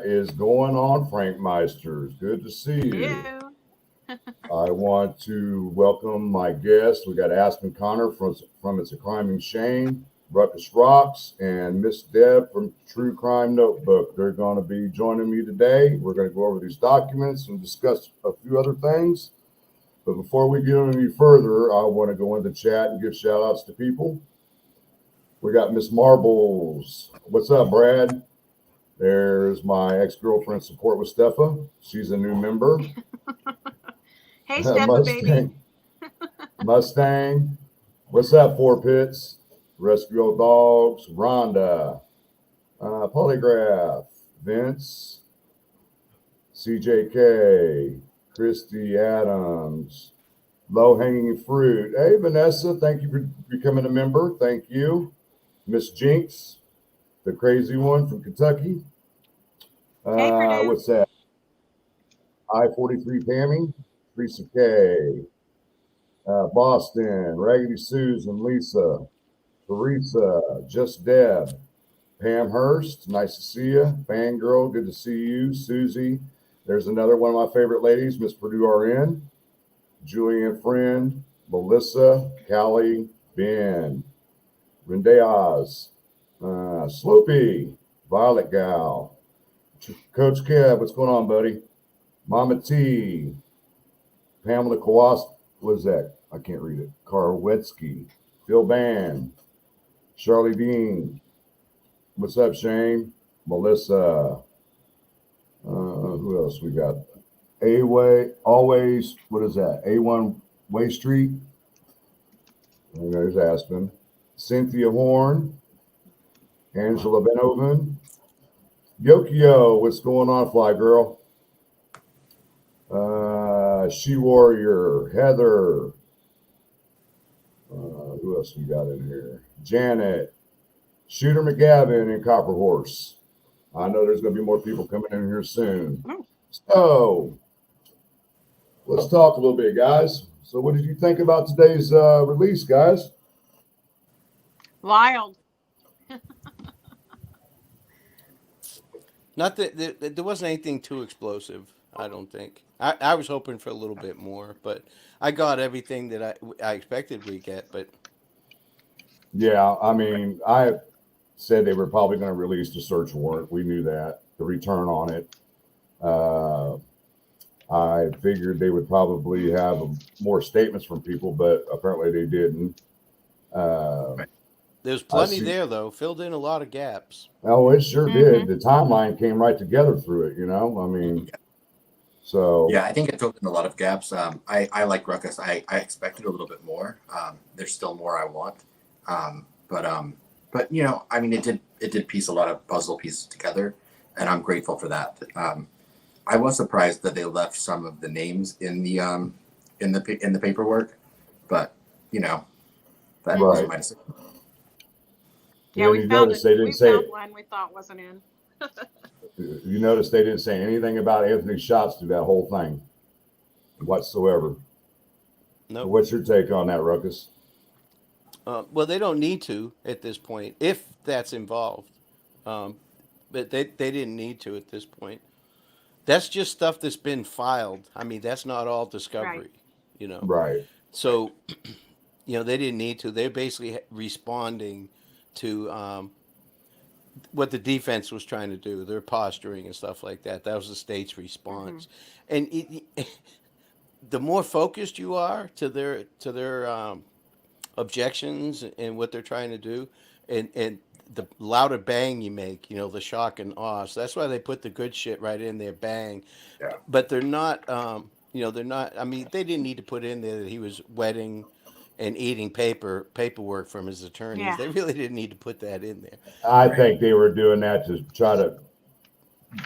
What is going on, Frankmeisters? Good to see you. Hello. I want to welcome my guest. We got Aspen Connor from It's a Crime and Shame, Ruckus Rocks, and Miss Deb from True Crime Notebook. They're going to be joining me today. We're going to go over these documents and discuss a few other things. But before we get any further, I want to go into chat and give shout outs to people. We got Miss Marbles. What's up, Brad? There's my ex-girlfriend support with Steffa. She's a new member. Hey, Steppa, baby. Mustang. Mustang. What's up, Four Pits? Rescue Old Dogs. Rhonda. Polygraph. Vince. CJK. Christy Adams. Low Hanging Fruit. Hey, Vanessa. Thank you for becoming a member. Thank you. Miss Jinx. The crazy one from Kentucky. Hey, Purdue. What's that? I-43 Pammy, Teresa K, Boston, Raggedy Susan, Lisa, Teresa, Just Deb, Pam Hurst, nice to see you. Fangirl, good to see you. Susie, there's another one of my favorite ladies, Miss Purdue RN, Julian Friend, Melissa, Callie, Ben, Rendeaz, Slopey, Violet Gal, Coach Kev, what's going on, buddy? Mama T, Pamela Kowalski, what is that? I can't read it. Karwetsky, Phil Ban, Charlie Dean, what's up, Shane? Melissa, who else we got? A-Way, always, what is that? A1 Way Street, and there's Aspen, Cynthia Horn, Angela Benoven, Yokio, what's going on, Fly Girl? She Warrior, Heather. Who else we got in here? Janet, Shooter McGavin, and Copper Horse. I know there's going to be more people coming in here soon. So let's talk a little bit, guys. So what did you think about today's release, guys? Wild. Not that there wasn't anything too explosive. I don't think. I was hoping for a little bit more, but I got everything that I expected we get. But yeah, I mean, I said they were probably going to release the search warrant. We knew that, the return on it. I figured they would probably have more statements from people, but apparently they didn't. There's plenty there, though. Filled in a lot of gaps. Oh, it sure did. The timeline came right together through it, I mean, so. Yeah, I think it filled in a lot of gaps. I like Ruckus. I expected a little bit more. There's still more I want. But I mean, it did piece a lot of puzzle pieces together, and I'm grateful for that. I was surprised that they left some of the names in the paperwork, but that wasn't my decision. Yeah, we found it. We found one we thought wasn't in. You notice they didn't say anything about Anthony shots through that whole thing whatsoever. No. So what's your take on that, Ruckus? Well, they don't need to at this point, if that's involved. But they didn't need to at this point. That's just stuff that's been filed. I mean, that's not all discovery, Right. So, they didn't need to. They're basically responding to what the defense was trying to do, their posturing and stuff like that. That was the state's response. And the more focused you are to their objections and what they're trying to do, and the louder bang you make, the shock and awe. So that's why they put the good shit right in there, bang. Yeah. But they're not, they're not. I mean, they didn't need to put in there that he was wetting and eating paperwork from his attorneys. Yeah. They really didn't need to put that in there. I think they were doing that to try to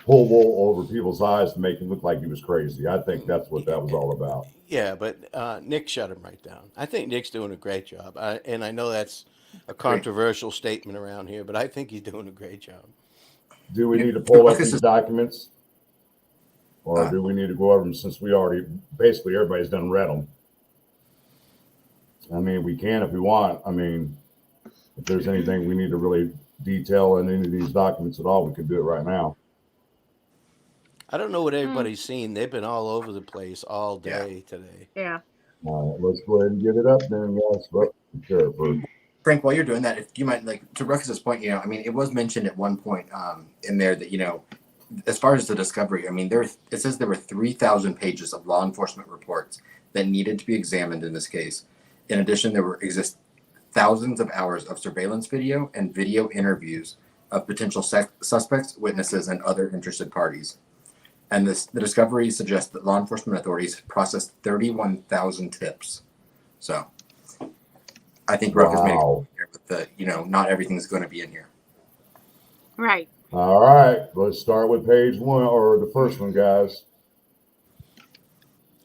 pull wool over people's eyes to make him look like he was crazy. I think that's what that was all about. Yeah, but Nick shut him right down. I think Nick's doing a great job. And I know that's a controversial statement around here, but I think he's doing a great job. Do we need to pull up these documents? Or do we need to go over them since we already, basically everybody's done read them? I mean, we can if we want. I mean, if there's anything we need to really detail in any of these documents at all, we can do it right now. I don't know what everybody's seen. They've been all over the place all day today. Yeah. All right, let's go ahead and get it up then, guys. But sure, for Frank, while you're doing that, if you might, like, to Ruckus's point, I mean, it was mentioned at one point in there that, as far as the discovery, I mean, it says there were 3,000 pages of law enforcement reports that needed to be examined in this case. In addition, there exist thousands of hours of surveillance video and video interviews of potential suspects, witnesses, and other interested parties. And the discovery suggests that law enforcement authorities processed 31,000 tips. So I think Ruckus made it clear with the, not everything's going to be in here. Right. All right, let's start with page 1 or the first one, guys.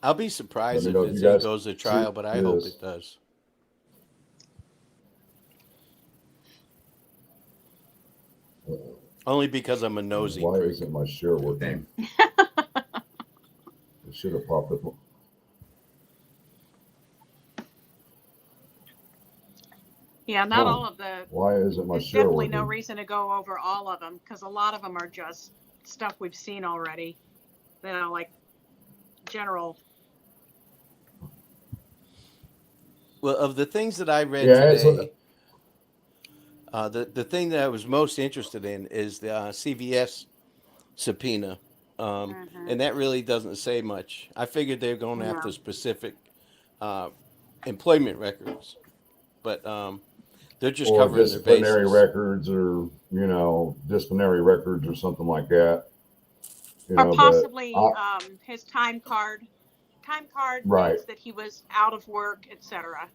I'll be surprised if Let me it know if you guys goes to trial, but I hope this. it does. Only because I'm a nosy Why prick. isn't my share working? It should have popped up. Yeah, not all of the. Why isn't my There's share definitely working? no reason to go over all of them because a lot of them are just stuff we've seen already. Like general. Well, of the things that I read Yeah, today, the thing that I was most interested in is the CVS subpoena, and that really doesn't say much. I figured they're going after specific employment records, but they're just or covering their disciplinary bases. records, or disciplinary records, or something like that. Or possibly his time card. Time card Right. means that he was out of work, etc.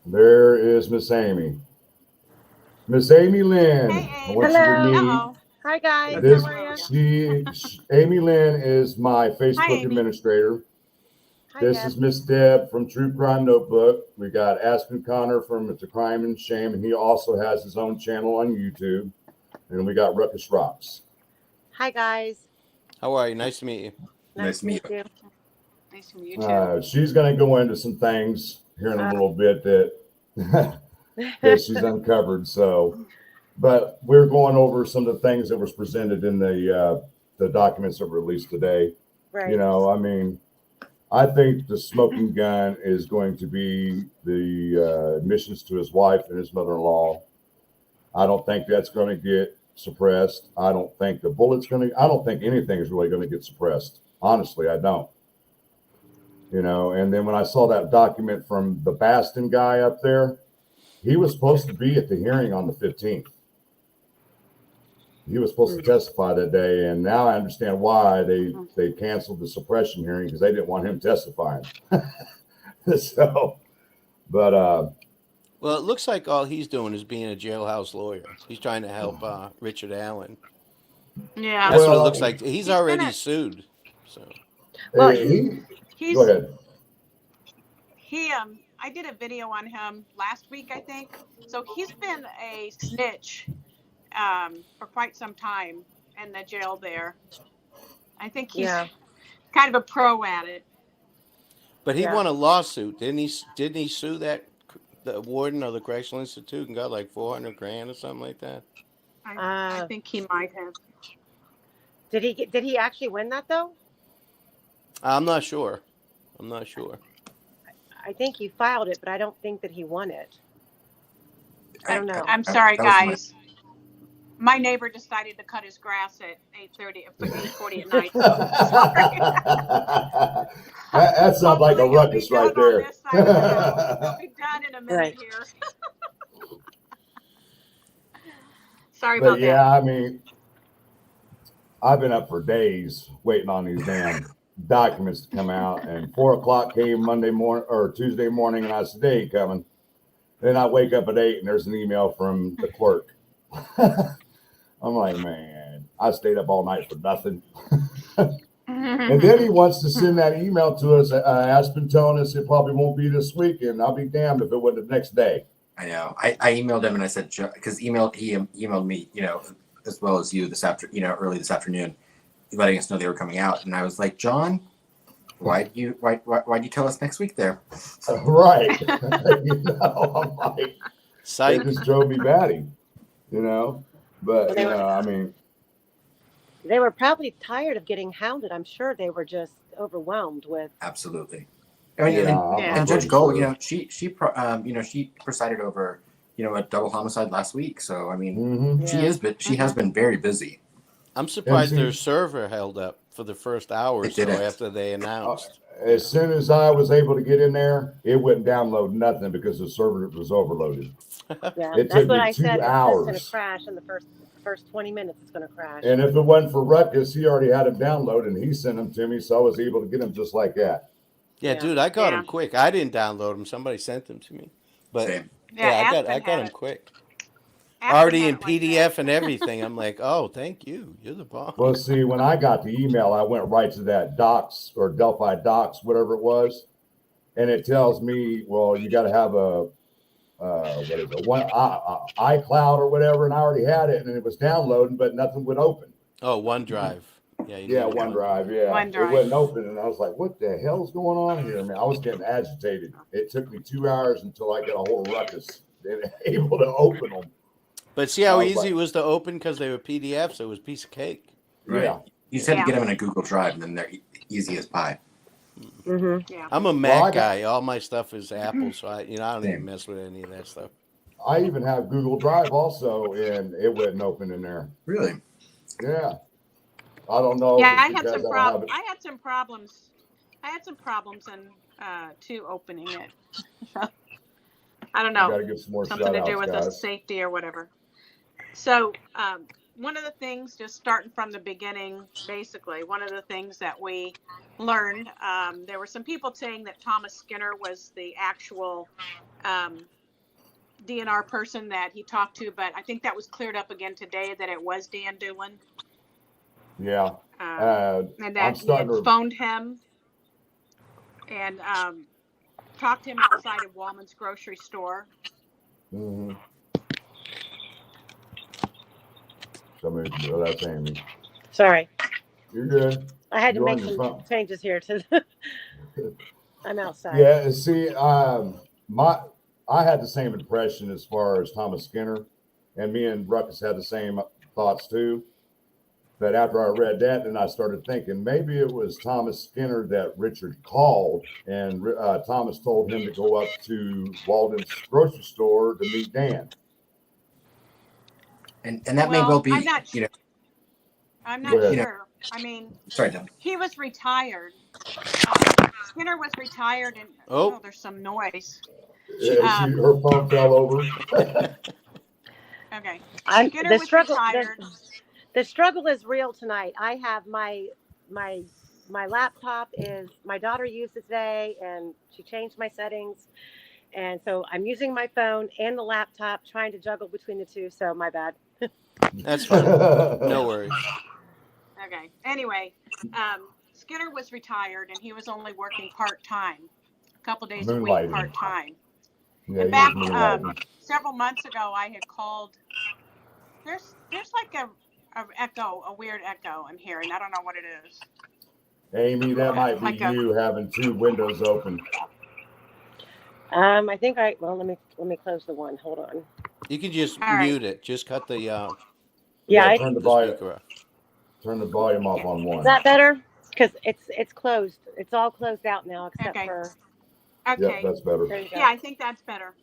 There is Miss Amy. Miss Amy Lynn. Hey, I Amy. want you to Hello. meet. Uh-oh. Hi guys, This how are you? Amy Lynn is my Hi, Facebook Amy. administrator. Hi, This Deb. is Miss Deb from True Crime Notebook. We got Aspen Connor from It's a Crime and Shame, and he also has his own channel on YouTube. And we got Ruckus Rocks. Hi guys. How are you? Nice to meet you. Nice to meet you. Nice to meet you too. She's going to go into some things here in a little bit that she's uncovered. So, but we're going over some of the things that was presented in the documents that were released today. Right. I mean, I think the smoking gun is going to be the admissions to his wife and his mother-in-law. I don't think that's going to get suppressed. I don't think the bullet's going to. I don't think anything is really going to get suppressed. Honestly, I don't. And then when I saw that document from the Baston guy up there, he was supposed to be at the hearing on the 15th. He was supposed to testify that day, and now I understand why they canceled the suppression hearing, because they didn't want him testifying. So, but Well, it looks like all he's doing is being a jailhouse lawyer. He's trying to help Richard Allen. Yeah. That's what it Well, looks like. He's already sued. So Well, He's go ahead. I did a video on him last week, I think. So he's been a snitch for quite some time in the jail there. I think he's kind of a pro at it. But he won a lawsuit, didn't he? Didn't he sue the warden of the Correctional Institute and got like $400,000 or something like that? I think he might have. Did he actually win that though? I'm not sure. I think he filed it, but I don't think that he won it. I don't know. I'm sorry, guys. My neighbor decided to cut his grass at 8:40 at night. That sounds like a ruckus right there. He'll be done in a minute here. Sorry about that. Yeah, I mean, I've been up for days waiting on these damn documents to come out, and 4:00 came Monday morning or Tuesday morning, and I said, "They ain't coming." Then I wake up at 8, and there's an email from the clerk. I'm like, man, I stayed up all night for nothing. And then he wants to send that email to us. Aspen telling us it probably won't be this weekend. I'll be damned if it wasn't the next day. I know. I emailed him and I said, because he emailed me, as well as you early this afternoon, letting us know they were coming out. And I was like, John, why'd you tell us next week there? Right. I'm like, it just drove me batty, But, I mean, They were probably tired of getting hounded. I'm sure they were just overwhelmed with. Absolutely. I mean, Yeah, Yeah. and Judge pretty Gold, sure. she presided over, a double homicide last week. So I mean, Mm-hmm. she has been very busy. I'm And surprised see, their server held up for the first hour or It so didn't. after they uh, announced. as soon as I was able to get in there, it wouldn't download nothing because the server was overloaded. Yeah, It that's took what me I 2 said. It's just going to hours. crash in the first 20 minutes. It's going to crash. And if it wasn't for Ruckus, he already had them downloaded and he sent them to me, so I was able to get them just like that. Yeah, Yeah. dude, I got Yeah. them quick. I didn't download them. Somebody sent them to me. But Same. Yeah. yeah, I got Aspen had them it. quick. Aspen Already had in it like that. PDF and everything. I'm like, oh, thank you. You're the bomb. Well, see, when I got the email, I went right to that Docs or Delphi Docs, whatever it was, and it tells me, well, you got to have a what is it, iCloud or whatever, and I already had it, and it was downloading, but nothing would open. Oh, OneDrive. Yeah, you Yeah, need one. OneDrive. Yeah, OneDrive. it wasn't open, and I was like, "What the hell's going on here, man?" I was getting agitated. It took me 2 hours until I got a hold of Ruckus and able to open them. But see how I was easy like- it was to open because they were PDFs? It was a piece of cake. Right. Yeah, You just had to Yeah. get them in a Google Drive, and then they're easy as pie. Mm-hmm. Yeah. I'm a Mac I got- guy. All my stuff is Apple, so I don't even Same. mess with any of that stuff. I even have Google Drive also, and it wouldn't open in there. Really? Yeah, I don't know. Yeah, if I it's had because some I don't have problems. it. I had some problems. I had some problems in to opening it. I don't You know. got to give some more Something shout to outs, do with the guys. safety or whatever. So one of the things, just starting from the beginning, basically, one of the things that we learned, there were some people saying that Thomas Skinner was the actual DNR person that he talked to, but I think that was cleared up again today that it was Dan Doolin. Yeah, And I'm that he had starting to. phoned him and talked to him outside of Wallman's grocery store. Mhm. Somebody, oh, that's Amy. Sorry, You're good. I had to You're make on your some phone. changes here. I'm outside. Yeah, see, I had the same impression as far as Thomas Skinner, and me and Ruckus had the same thoughts too. But after I read that, then I started thinking maybe it was Thomas Skinner that Richard called, and Thomas told him to go up to Walden's grocery store to meet Dan. And that may well be. I'm not You know, I'm Go not ahead. sure. I mean, sorry, Dan. he was retired. Skinner was retired, and Oh. there's some noise. Her phone fell over. Okay, I'm, Skinner the was struggle. retired. The struggle is real tonight. I have my laptop is my daughter used it today, and she changed my settings, and so I'm using my phone and the laptop, trying to juggle between the two. So my bad. That's fine. No worries. Okay. Anyway, Skinner was retired, and he was only working part-time, a couple days a week Moonlighting. part-time. Yeah, In he fact, was moonlighting. several months ago, I had called. There's like a weird echo in here, and I don't know what it is. Amy, that might be Like a- you having two windows open. I think well, let me close the one. Hold on. You can just All right. mute it. Just cut the Yeah, turn the the volume. speaker off. Turn the volume off on one. is that better? Because it's closed. It's all closed out now except Okay. for. Okay. Yeah, that's better. There you go. Yeah, I think that's better.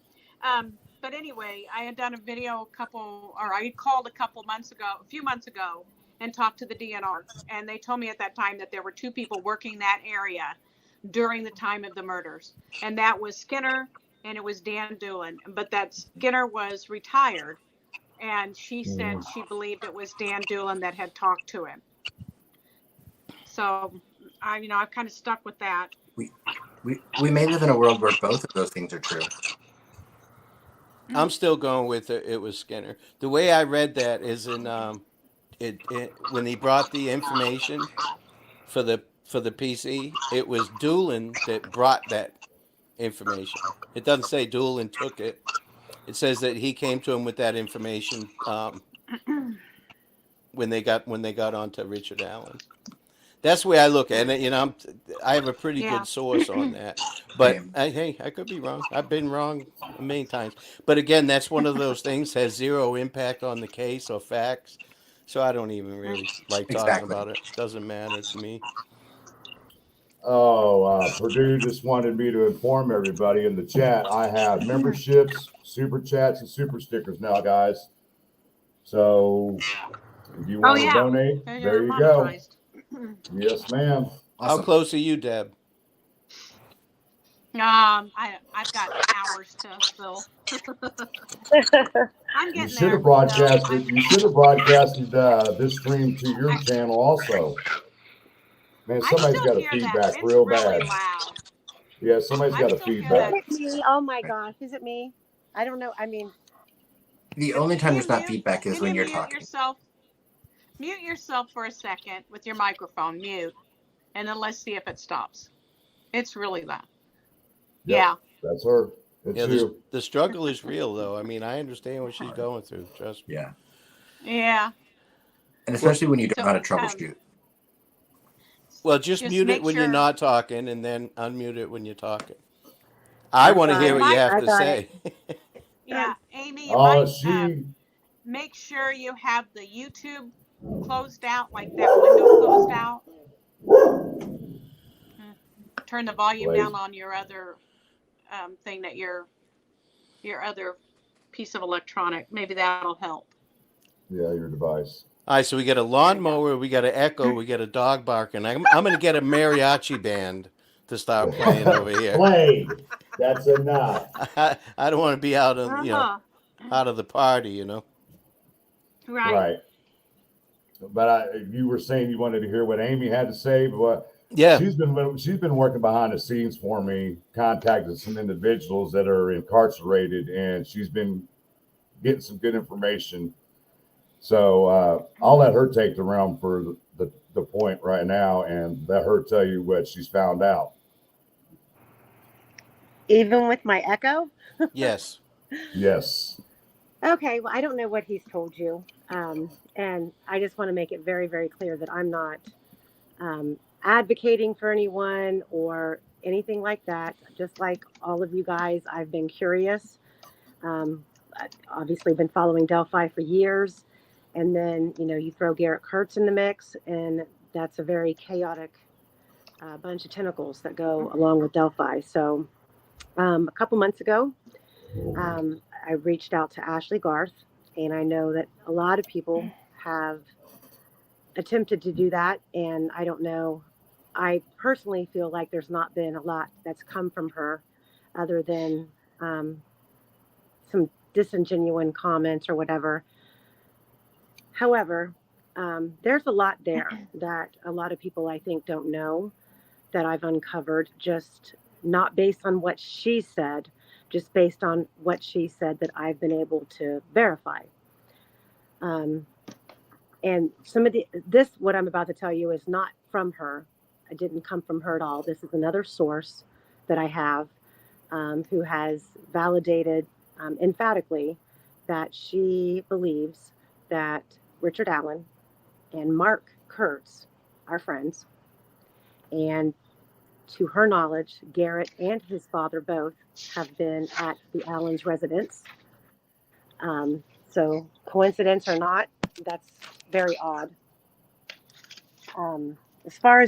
But anyway, I had done a video I called a few months ago, and talked to the DNR, and they told me at that time that there were two people working that area during the time of the murders, and that was Skinner and it was Dan Doolin, but that Skinner was retired, and she said she believed it was Dan Doolin that had talked to him. So I've kind of stuck with that. We may live in a world where both of those things are true. I'm still going with it was Skinner. The way I read that is in when he brought the information for the PC, it was Doolin that brought that information. It doesn't say Doolin took it. It says that he came to him with that information when they got onto Richard Allen. That's the way I look at it. I have a pretty good source on that. But hey, I could be wrong. I've been wrong many times. But again, that's one of those things has zero impact on the case or facts. So I don't even really like talking Exactly. about it. Doesn't matter to me. Oh, Purdue just wanted me to inform everybody in the chat. I have memberships, super chats, and super stickers now, guys. So if you Oh want to yeah, donate, they're there you go. monetized. Yes, ma'am. How Awesome. close are you, Deb? I've got hours to fill. I'm You getting should there. have broadcasted. You should have broadcasted this stream to your I channel also. Man, I somebody's still got a hear that. feedback It's real really bad. loud. Yeah, somebody's I got a still hear Is that. feedback. it me? Oh my gosh, is it me? I don't know. I mean, The only time Can you there's not mute? feedback is Can when you you're mute talking. yourself? Mute yourself for a second with your microphone. Mute, and then let's see if it stops. It's really loud. Yep, Yeah. that's her. It's Yeah, you. the struggle is real, though. I mean, I understand what she's going through. Trust me. Yeah. Yeah. And Well, especially when you don't know So how to troubleshoot. well, just mute it make when you're sure. not talking, and then unmute it when you're talking. I want to got hear And it. what you Mike, have I to got it. say. yeah, Amy, you Oh, might she. make sure you have the YouTube closed out, like that window closed out. Turn the volume Wait. down on your other thing that your other piece of electronic. Maybe that'll help. Yeah, your device. All right, so we got a lawnmower, we got an echo, we got a dog barking. I'm going to get a mariachi band to start playing over here. Play. That's enough. I don't want to be out of out of the party, you know. Right. But you were saying you wanted to hear what Amy had to say. But Yeah. she's been working behind the scenes for me, contacted some individuals that are incarcerated, and she's been getting some good information. So I'll let her take the realm for the point right now, and let her tell you what she's found out. Even with my echo? Yes. Yes. Okay, well, I don't know what he's told you. And I just want to make it very, very clear that I'm not advocating for anyone or anything like that. Just like all of you guys, I've been curious. I've obviously been following Delphi for years. And then, you throw Garrett Kurtz in the mix, and that's a very chaotic bunch of tentacles that go along with Delphi. So a couple months ago, I reached out to Ashley Garth, and I know that a lot of people have attempted to do that, and I don't know. I personally feel like there's not been a lot that's come from her other than some disingenuous comments or whatever. However, there's a lot there that a lot of people, I think, don't know, that I've uncovered, just not based on what she said, just based on what she said that I've been able to verify. And some of what I'm about to tell you is not from her. It didn't come from her at all. This is another source that I have who has validated emphatically that she believes that Richard Allen and Mark Kurtz are friends. And to her knowledge, Garrett and his father both have been at the Allens' residence. So coincidence or not, that's very odd. As far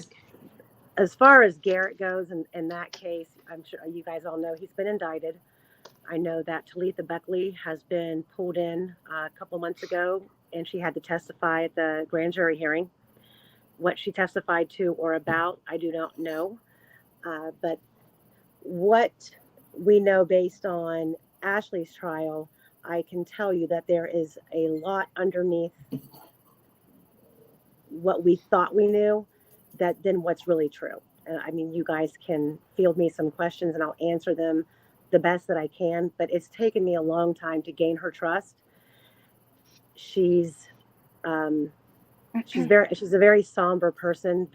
as Garrett goes, in that case, I'm sure you guys all know he's been indicted. I know that Talitha Buckley has been pulled in a couple months ago, and she had to testify at the grand jury hearing. What she testified to or about, I do not know. But what we know based on Ashley's trial, I can tell you that there is a lot underneath what we thought we knew than what's really true. I mean, you guys can field me some questions and I'll answer them the best that I can, but it's taken me a long time to gain her trust. She's a very somber person,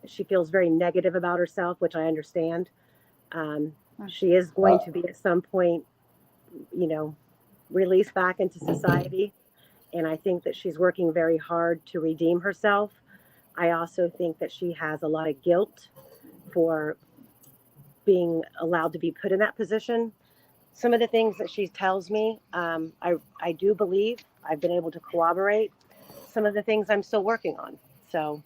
she feels very negative about herself, which I understand. She is going to be at some point, released back into society. And I think that she's working very hard to redeem herself. I also think that she has a lot of guilt for being allowed to be put in that position. some of the things that she tells me, I do believe. I've been able to corroborate some of the things I'm still working on. So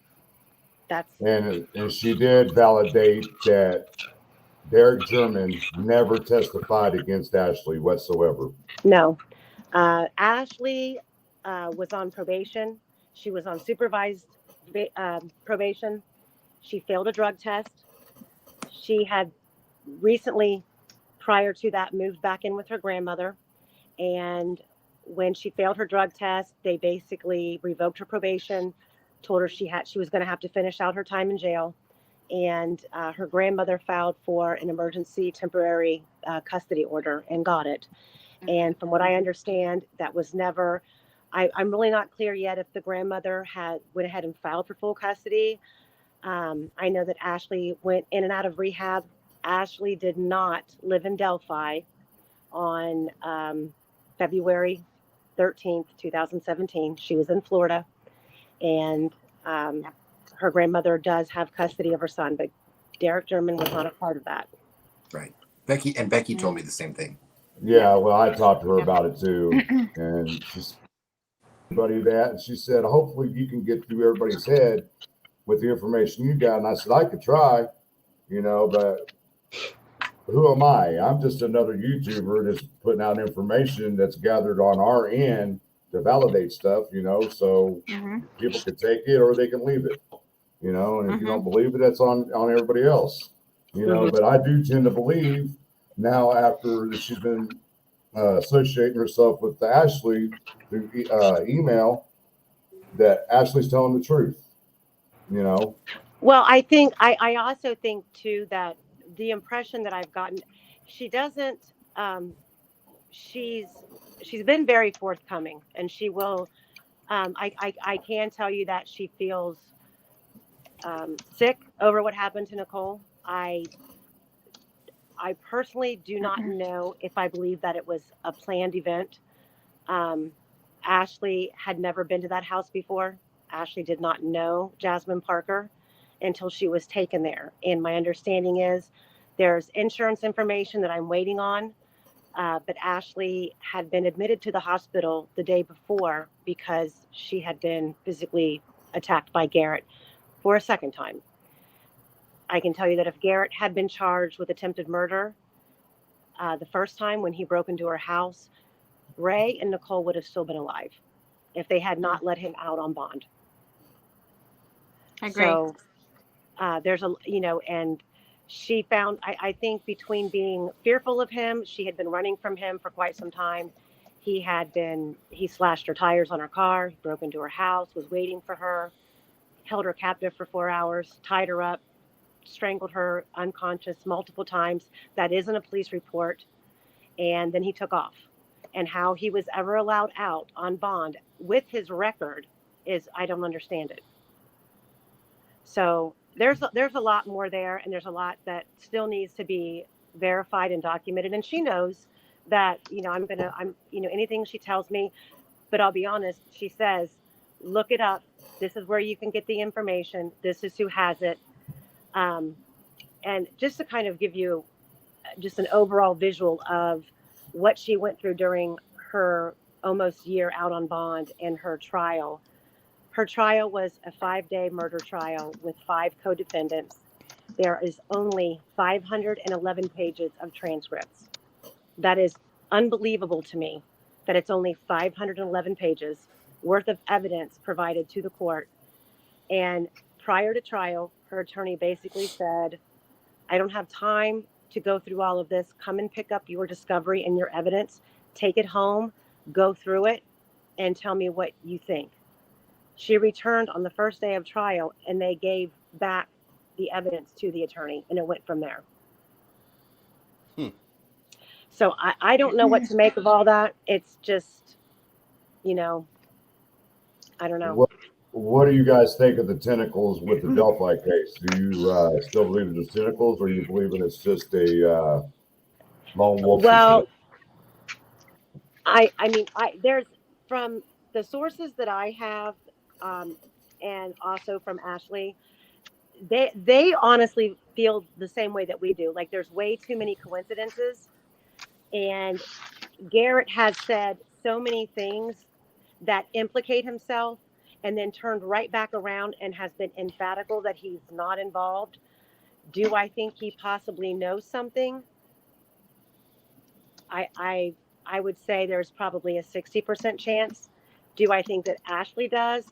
that's And she did validate that Derek German never testified against Ashley whatsoever. no. Ashley was on probation. She was on supervised probation. She failed a drug test. She had recently, prior to that, moved back in with her grandmother. And when she failed her drug test, they basically revoked her probation, told her she was going to have to finish out her time in jail. And her grandmother filed for an emergency temporary custody order and got it. And from what I understand, that was never, I'm really not clear yet if the grandmother went ahead and filed for full custody. I know that Ashley went in and out of rehab. Ashley did not live in Delphi on February 13th, 2017. She was in Florida, and her grandmother does have custody of her son, but Derek German was not a part of that. Right. Becky told me the same thing. Yeah, well, I talked to her about it too, and she said that, and she said, hopefully you can get through everybody's head with the information you got. And I said, I could try, but who am I? I'm just another YouTuber that's putting out information that's gathered on our end to validate stuff, so people can take it or they can leave it, and if you don't believe it, that's on everybody else, but I do tend to believe now, after she's been associating herself with Ashley through email, that Ashley's telling the truth, Well, I also think too that the impression that I've gotten, she doesn't, she's been very forthcoming, and she will, I can tell you that she feels sick over what happened to Nicole. I personally do not know if I believe that it was a planned event. Ashley had never been to that house before. Ashley did not know Jasmine Parker until she was taken there. And my understanding is there's insurance information that I'm waiting on. But Ashley had been admitted to the hospital the day before because she had been physically attacked by Garrett for a second time. I can tell you that if Garrett had been charged with attempted murder the first time when he broke into her house, Ray and Nicole would have still been alive if they had not let him out on bond. I agree. So there's and she found, I think between being fearful of him, she had been running from him for quite some time. He slashed her tires on her car, broke into her house, was waiting for her, held her captive for 4 hours, tied her up, strangled her unconscious multiple times. That isn't a police report. And then he took off. And how he was ever allowed out on bond with his record I don't understand it. So there's a lot more there, and there's a lot that still needs to be verified and documented. And she knows that, anything she tells me, but I'll be honest, she says, look it up. This is where you can get the information. This is who has it. And just to kind of give you just an overall visual of what she went through during her almost year out on bond and her trial. Her trial was a 5-day murder trial with 5 co-defendants. There is only 511 pages of transcripts. That is unbelievable to me, that it's only 511 pages worth of evidence provided to the court. And prior to trial, her attorney basically said, I don't have time to go through all of this. Come and pick up your discovery and your evidence, take it home, go through it, and tell me what you think. She returned on the first day of trial, and they gave back the evidence to the attorney, and it went from there. So I don't know what to make of all that. It's just, I don't know. What do you guys think of the tentacles with the Delphi case? Do you still believe in the tentacles, or you believe it's just a lone wolf? Well, I mean, there's, from the sources that I have, and also from Ashley, they honestly feel the same way that we do. Like, there's way too many coincidences. And Garrett has said so many things that implicate himself and then turned right back around and has been emphatical that he's not involved. Do I think he possibly knows something? I would say there's probably a 60% chance. Do I think that Ashley does?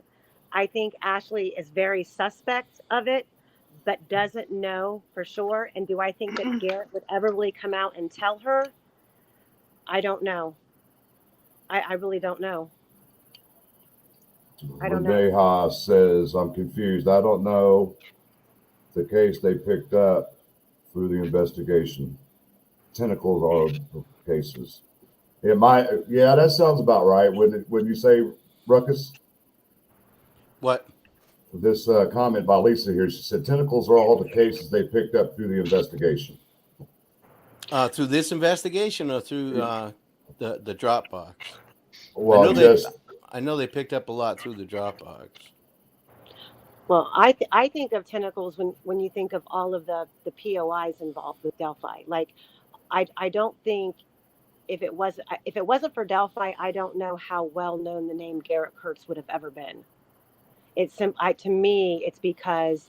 I think Ashley is very suspect of it, but doesn't know for sure. And do I think that Garrett would ever really come out and tell her? I don't know. I really don't know. I don't know. Renee Haas says, I'm confused. I don't know the case they picked up through the investigation. Tentacles are the cases. It might, yeah, that sounds about right. When you say, Ruckus? What? This comment by Lisa here, she said, tentacles are all the cases they picked up through the investigation. Through this investigation or through the Dropbox? Well, I know they picked up a lot through the Dropbox. Well, I think of tentacles when you think of all of the POIs involved with Delphi. Like, I don't think if it wasn't for Delphi, I don't know how well known the name Garrett Kurtz would have ever been. To me, it's because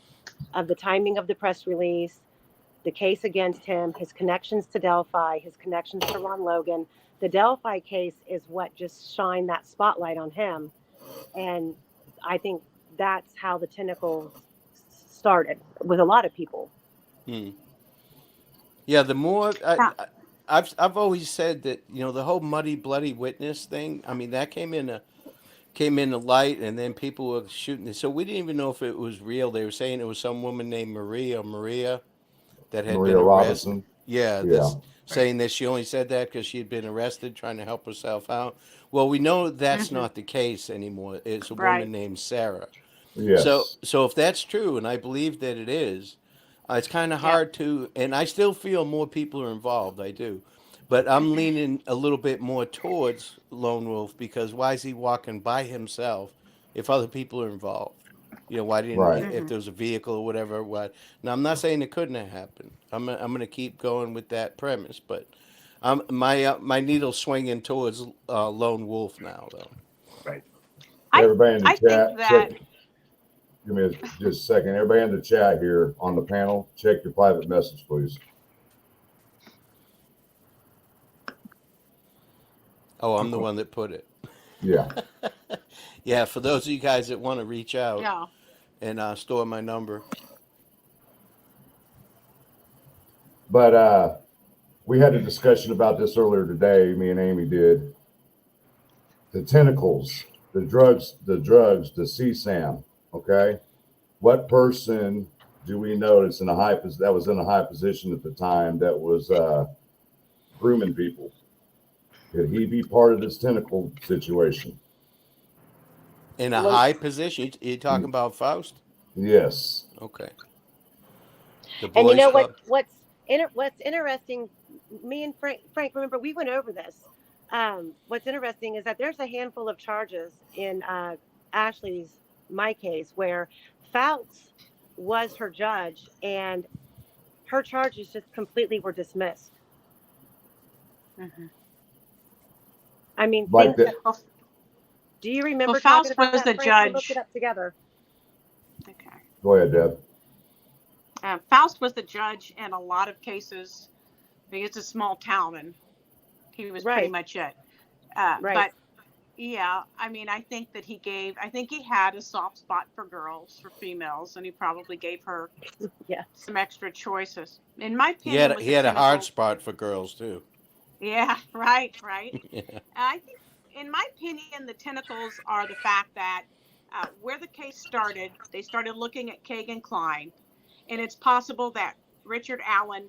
of the timing of the press release, the case against him, his connections to Delphi, his connections to Ron Logan. The Delphi case is what just shined that spotlight on him, and I think that's how the tentacles started with a lot of people. Yeah, the more I've always said that, you know, the whole muddy bloody witness thing. I mean, that came into light, and then people were shooting. So we didn't even know if it was real. They were saying it was some woman named Maria that had Maria been arrested. Robinson. Yeah, Yeah. saying that she only said that because she had been arrested trying to help herself out. Well, we know that's not the case anymore. It's a Right. woman named Sarah. Yes. So if that's true, and I believe that it is, it's kind of hard to, and I still feel more people are involved. I do, but I'm leaning a little bit more towards Lone Wolf, because why is he walking by himself if other people are involved? You know, why didn't Right. if there was a vehicle or whatever? What? Now, I'm not saying it couldn't have happened. I'm gonna keep going with that premise, but my needle's swinging towards Lone Wolf now, though. Right. Everybody in the I think chat, that give me just a second. Everybody in the chat here on the panel, check your private message, please. Oh, I'm the one that put it. Yeah. Yeah, for those of you guys that want to reach out yeah. and store my number. But we had a discussion about this earlier today. Me and Amy did. The tentacles, the drugs, the CSAM. Okay, what person do we know that's that was in a high position at the time that was grooming people? Could he be part of this tentacle situation? In a high position? You talking about Faust? Yes. Okay. The And you boys know club. what's interesting? Me and Frank, remember we went over this. What's interesting is that there's a handful of charges in my case, where Fouts was her judge, and her charges just completely were dismissed. I mean, Like that. Do you remember Well, talking Faust about was that, the Frank? We looked judge. it up together. Okay. Go ahead, Deb. Faust was the judge in a lot of cases because it's a small town, and he was pretty much it. But yeah, I mean, I think that he had a soft spot for girls, for females, and he probably gave her some extra choices. In my opinion, he had a hard spot for girls too. Yeah, right. Yeah. I think, in my opinion, the tentacles are the fact that where the case started, they started looking at Kagan Klein, and it's possible that Richard Allen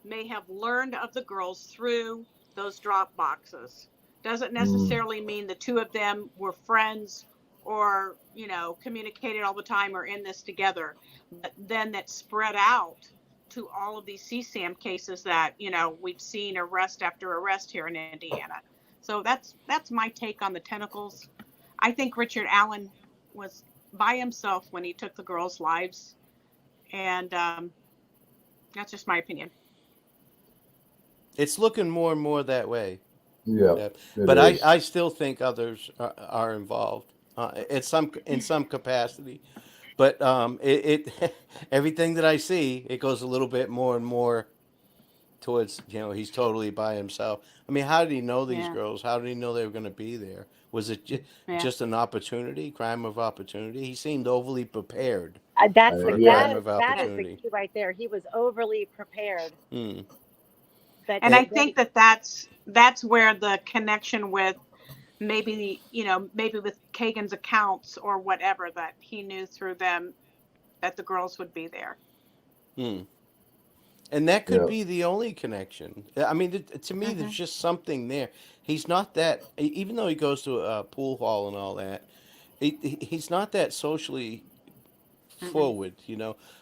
may have learned of the girls through those drop boxes. Doesn't necessarily mean the two of them were friends or, you know, communicated all the time or in this together, but then that spread out to all of these CSAM cases that, you know, we've seen arrest after arrest here in Indiana. So that's my take on the tentacles. I think Richard Allen was by himself when he took the girls' lives, and that's just my opinion. It's looking more and more that way. Yeah, Yeah. it But is. I still think others are involved in some capacity. But it everything that I see, it goes a little bit more and more towards, he's totally by himself. I mean, how did he know these Yeah. girls? How did he know they were going to be there? Was it Yeah. just an opportunity, crime of opportunity? He seemed overly prepared That's for the a Yeah. crime of that is the opportunity. key right there. He was overly prepared, Hmm. but And I then think that's where the connection with maybe, maybe with Kagan's accounts or whatever, that he knew through them that the girls would be there. Hmm. And that could Yeah. be the only connection. I mean, to me, there's just something there. He's not that, even though he goes to a pool hall and all that, he's not that socially Mm-mm. forward.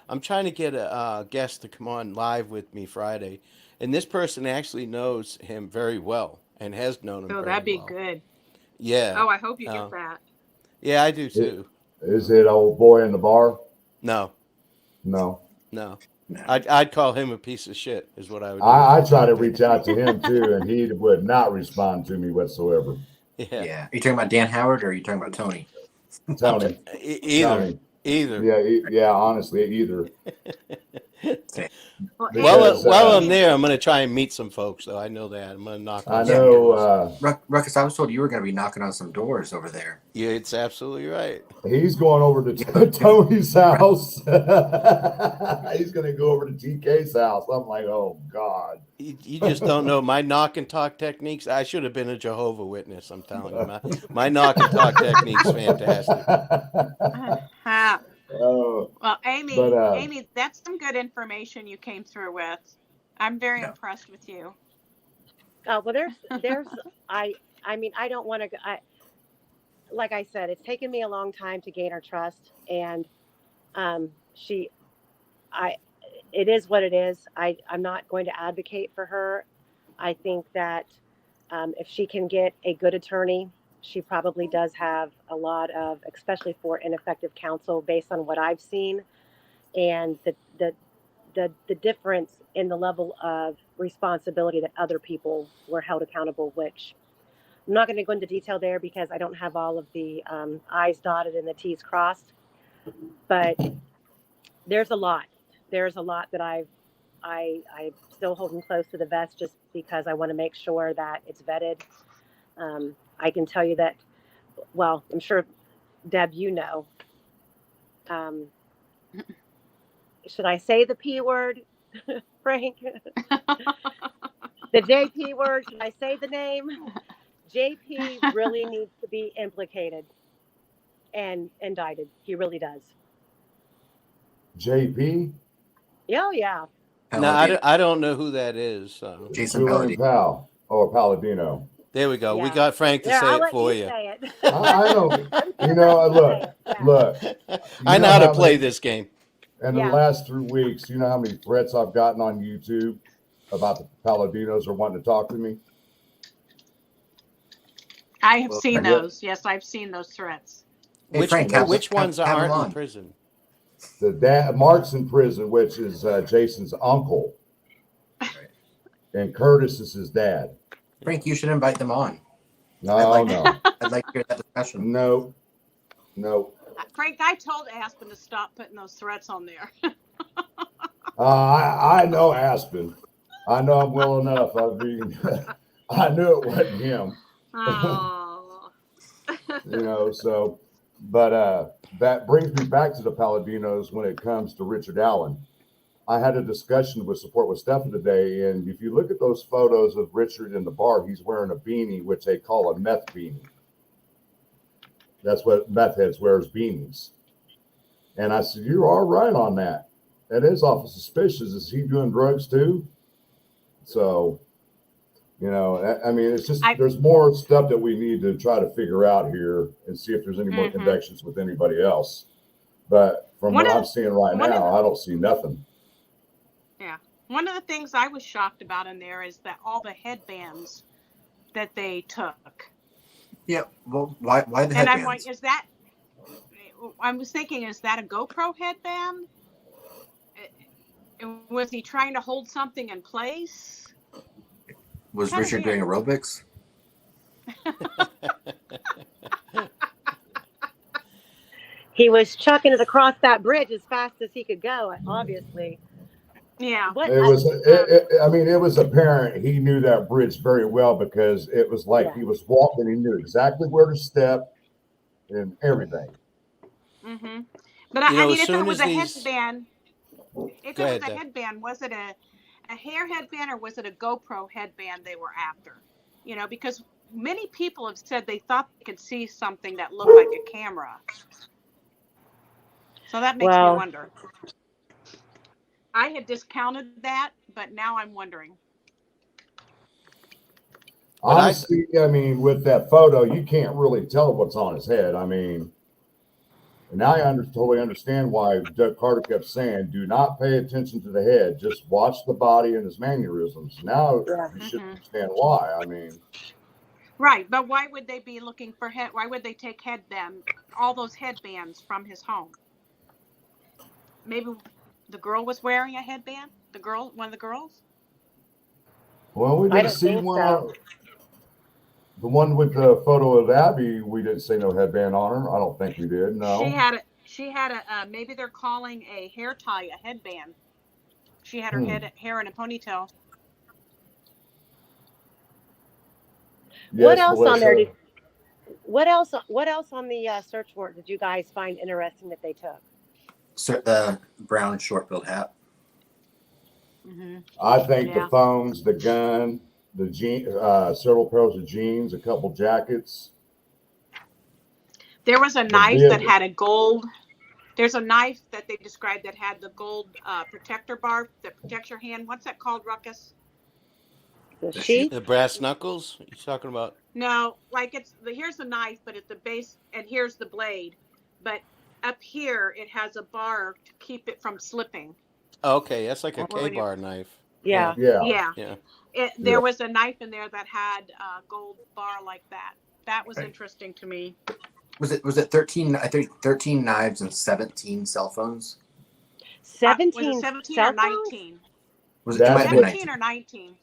I'm trying to get a guest to come on live with me Friday, and this person actually knows him very well and has known him Oh, very that'd be well. good. Yeah, Oh, I hope you uh, get that. yeah, I do It, too. is it old boy in the bar? No, No. no, No. I'd call him a piece of shit. Is what I would do. I try to reach out to him too, and he would not respond to me whatsoever. Yeah, Yeah. Are you talking about Dan Howard or are you talking about Tony? Tony, either, either. yeah, honestly, either. Okay. Well, Because While I'm there, I'm gonna try and meet some folks. Though I know that I'm gonna knock I on some know doors. Ruckus, I was told you were going to be knocking on some doors over there. Yeah, it's absolutely right. he's going over to Tony's house. He's going to go over to TK's house. I'm like, oh God. You just don't know my knock and talk techniques. I should have been a Jehovah Witness. I'm telling you, my knock and talk techniques fantastic. Oh, well, Amy, but Amy, that's some good information you came through with. I'm very Yeah. impressed with you. well, there's I mean, I don't want to. Like I said, it's taken me a long time to gain her trust, and she, it is what it is. I'm not going to advocate for her. I think that if she can get a good attorney, she probably does have a lot of, especially for ineffective counsel, based on what I've seen, and the difference in the level of responsibility that other people were held accountable, which I'm not going to go into detail there because I don't have all of the I's dotted and the T's crossed, but there's a lot. There's a lot that I'm still holding close to the vest just because I want to make sure that it's vetted. I can tell you that, well, I'm sure, Deb, should I say the P word, Frank? The JP word, should I say the name? JP really needs to be implicated and indicted. He really does. JP, Oh, yeah. No, Paladino. I don't know who that is. So Jason Julian Paladino. Powell, or Palladino. there we go. We Yeah. got Frank to There, say I'll it let for you you. say it. I know. I'm sure Look, say it. Yeah. look. I know know how to how play many- this game. In the Yeah. last 3 weeks, you know how many threats I've gotten on YouTube about the Palladinos are wanting to talk to me? I have Well, seen yeah. those. Yes, I've seen those threats. Hey, Frank, have Which ones him aren't on. in prison? The dad, Mark's in prison, which is Jason's uncle, Right. and Curtis is his dad. Frank, you should invite them on. No, like- no, I'd like to hear that discussion. no. Frank, I told Aspen to stop putting those threats on there. I know Aspen. I know him well enough. I mean, I knew it wasn't him. Oh. So, but that brings me back to the Palladinos when it comes to Richard Allen. I had a discussion with Support with Stefan today, and if you look at those photos of Richard in the bar, he's wearing a beanie, which they call a meth beanie. That's what meth heads wears, beanies. And I said, "You are right on that. That is awful suspicious. Is he doing drugs too?" So, I mean, it's just there's more stuff that we need to try to figure out here and see if there's any more connections with anybody else. But from what I'm seeing right now, I don't see nothing. Yeah. One of the things I was shocked about in there is that all the headbands that they took. Yeah. Well, why the And headbands? I'm like, I was thinking, is that a GoPro headband? Was he trying to hold something in place? Was Kinda Richard weird. doing aerobics? He was chucking it across that bridge as fast as he could go, obviously. Yeah. What? It was, I mean, it was apparent he knew that bridge very well because it was like Yeah. he was walking. He knew exactly where to step and everything. Mm-hmm. But You I know, mean, as if it soon was as a these, headband, if go it was ahead, a Deb. headband, was it a hair headband or was it a GoPro headband they were after? You know, because many people have said they thought they could see something that looked like a camera. So that makes me Well, wonder. I had discounted that, but now I'm wondering. But Honestly, I mean, with that photo, you can't really tell what's on his head. I mean, and now I totally understand why Doug Carter kept saying, "Do not pay attention to the head; just watch the body and his mannerisms." Now yeah. you should Mm-hmm. understand why. I mean, Right, but why would they be looking for head? Why would they take all those headbands from his home? Maybe the girl was wearing a headband. One of the girls. well, we I didn't don't see think one. so. The one with the photo of Abby, we didn't see no headband on her. I don't think we did. She No. had a. She had a. Maybe they're calling a hair tie a headband. She had her hair in a ponytail. What Yes, else on there? Melissa. What else? What else on the search warrant did you guys find interesting that they took? So the brown short-billed hat. Mm-hmm. I think Yeah. the phones, the gun, the several pairs of jeans, a couple jackets. There was a The knife that vehicle. had a gold. There's a knife that they described that had the gold protector bar that protects your hand. What's that called, Ruckus? The The sheath? the brass knuckles. You talking about? No, like here's the knife, but at the base, and here's the blade, but up here it has a bar to keep it from slipping. Okay, that's like a When you, K-bar knife. Yeah. Yeah. yeah, Yeah. there Yeah. was a knife in there that had a gold bar like that. That was Right. interesting to me. Was it 13? I think 13 knives and 17 cell phones. 17 Was it 17 cell or phones? 19? It might That's have been what 17 19. or 19?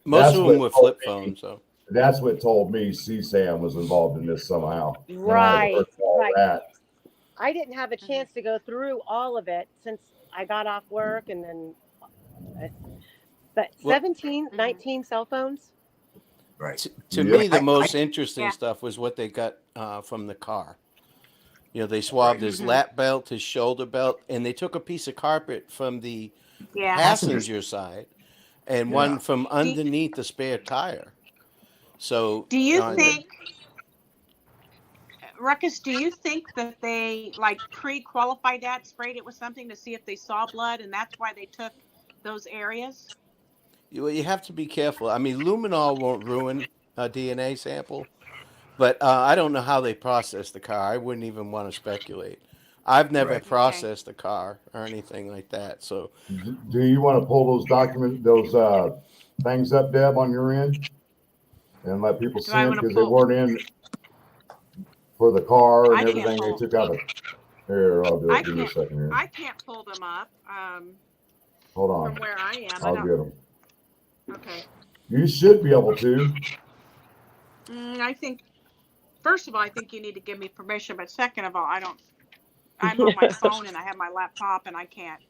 Most that's of what them were told flip me. phones, though. That's what told me CSAM was involved in this somehow. When I heard Right. all Right. that. I didn't have a chance to go through all of it since I got off work and then. But Well, 17, 19 cell phones? Right. to Yep. me, the most I interesting Yeah. stuff was what they got from the car. You know, they swabbed right. his lap belt, his shoulder belt, and they took a piece of carpet from the Yeah. Passengers. passenger side and Yeah. one from Do, underneath the spare tire. So, do you uh, think, Ruckus, do you think that they like pre-qualified that, sprayed it with something to see if they saw blood, and that's why they took those areas? you have to be careful. I mean, luminol won't ruin a DNA sample, but I don't know how they process the car. I wouldn't even want to speculate. I've never Right. Okay. processed a car or anything like that. So, Do you want to pull those things up, Deb, on your end, and let people Do see I them want to because they pull? weren't in for the car and I can't everything. They pull. took out of here. I'll do I it. Give me a can't. second here. I can't pull them up Hold from on. where I am. I I'll don't. get them. Okay. You should be able to. I think. First of all, I think you need to give me permission. But second of all, I don't. I'm on my phone and I have my laptop and I can't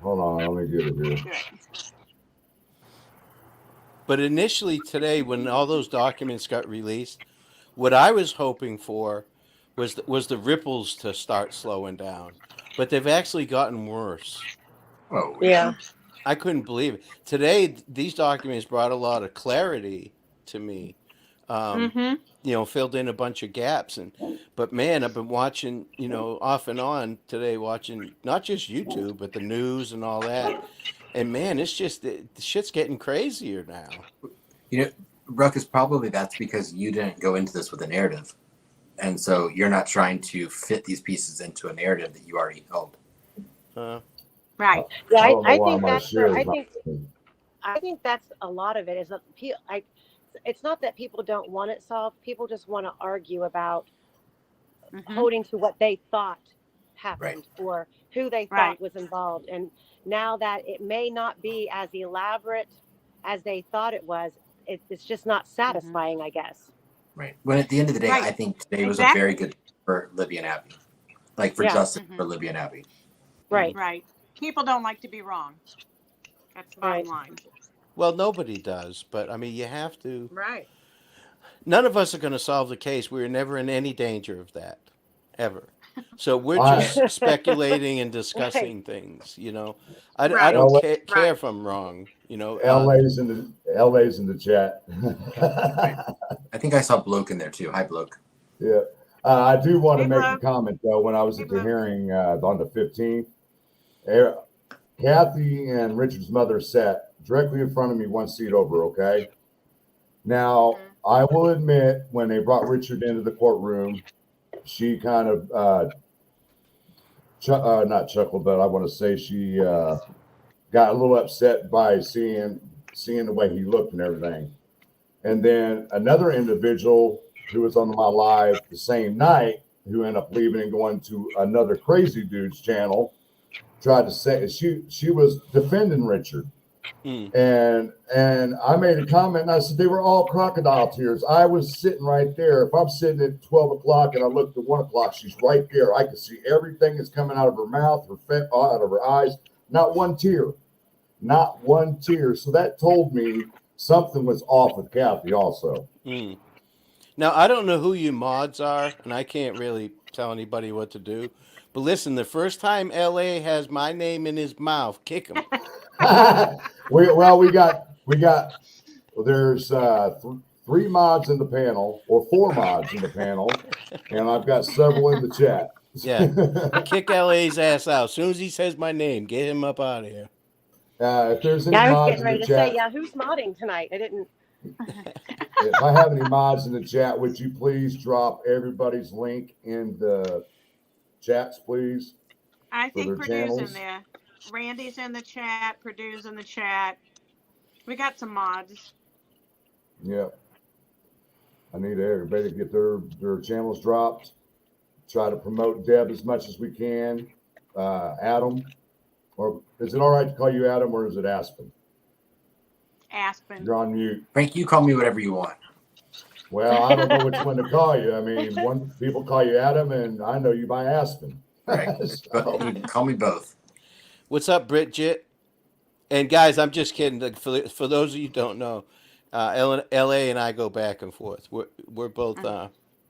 Hold on. Let me get it here. do it. but initially today, when all those documents got released, what I was hoping for was the ripples to start slowing down, but they've actually gotten worse. Oh Yeah. I couldn't believe it. Today, these documents brought a lot of clarity to me. Um, Mm-hmm. you know, filled in a bunch of gaps, but man, I've been watching, you know, off and on today, watching not just YouTube but the news and all that. And man, it's just the shit's getting crazier now. You know, Ruckus, probably that's because you didn't go into this with a narrative. And so you're not trying to fit these pieces into a narrative that you already held. Right. Yeah, I don't know I why think my that's share the, is not. I think that's a lot of it is that it's not that people don't want it solved. People just want to argue about Mm-hmm. holding to what they thought Right. happened or who they thought Right. was involved. And now that it may not be as elaborate as they thought it was. It's just not satisfying, I guess. Right. When at the end of the day, Right. I think today was Exactly. a very good day for Libby and Abby. Like for Yeah. justice for Libby and Abby. Right. Right. People don't like to be wrong. That's the bottom Right. line. Well, nobody does, but I mean, you have to. Right. None of us are going to solve the case. We're never in any danger of that, ever. So we're I- just speculating and discussing things. You know, I Right. don't Well, care right. if I'm wrong. You know, LA's in the chat. I think I saw Bloke in there too. Hi, Bloke. Yeah. I do want to Hey, make Bloke. a comment though. When I was Hey, at the Bloke. hearing on the 15th, Kathy and Richard's mother sat directly in front of me, one seat over. Okay. Now I will admit, when they brought Richard into the courtroom, she kind of not chuckled, but I want to say she got a little upset by seeing the way he looked and everything. And then another individual who was on my live the same night, who ended up leaving and going to another crazy dude's channel, tried to say she was defending Richard. And I made a comment and I said they were all crocodile tears. I was sitting right there. If I'm sitting at 12 o'clock and I looked at 1 o'clock, she's right there. I could see everything that's coming out of her mouth, out of her eyes. Not one tear. Not one tear. So that told me something was off with Kathy also. Now, I don't know who you mods are, and I can't really tell anybody what to do. But listen, the first time LA has my name in his mouth, kick him. There's 3 mods in the panel, or 4 mods in the panel, and I've got several in the chat. Yeah, kick LA's ass out. As soon as he says my name, get him up out of here. If there's any I was mods getting in ready the to say, chat, yeah, who's modding tonight? I didn't. if I have any mods in the chat, would you please drop everybody's link in the chats, please? I think their Purdue's channels? in there. Randy's in the chat. Purdue's in the chat. We got some mods. Yeah. I need everybody to get their channels dropped. Try to promote Deb as much as we can. Adam, or is it all right to call you Adam, or is it Aspen? Aspen. You're on mute. Frank, you call me whatever you want. Well, I don't know which one to call you. I mean, people call you Adam, and I know you by Aspen. Right. So, You can call me both. What's up, Bridget? And guys, I'm just kidding. Like, for those of you who don't know, LA and I go back and forth. We're both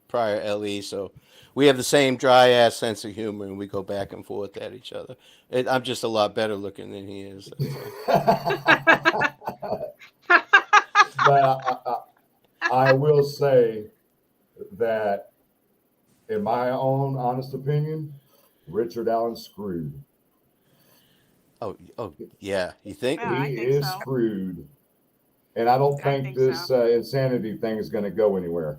prior LE, so we have the same dry ass sense of humor, and we go back and forth at each other. I'm just a lot better looking than he is. but I will say that, in my own honest opinion, Richard Allen's screwed. Oh, yeah. You think? Yeah, I He think is so. screwed. And I don't think think this so. insanity thing is going to go anywhere.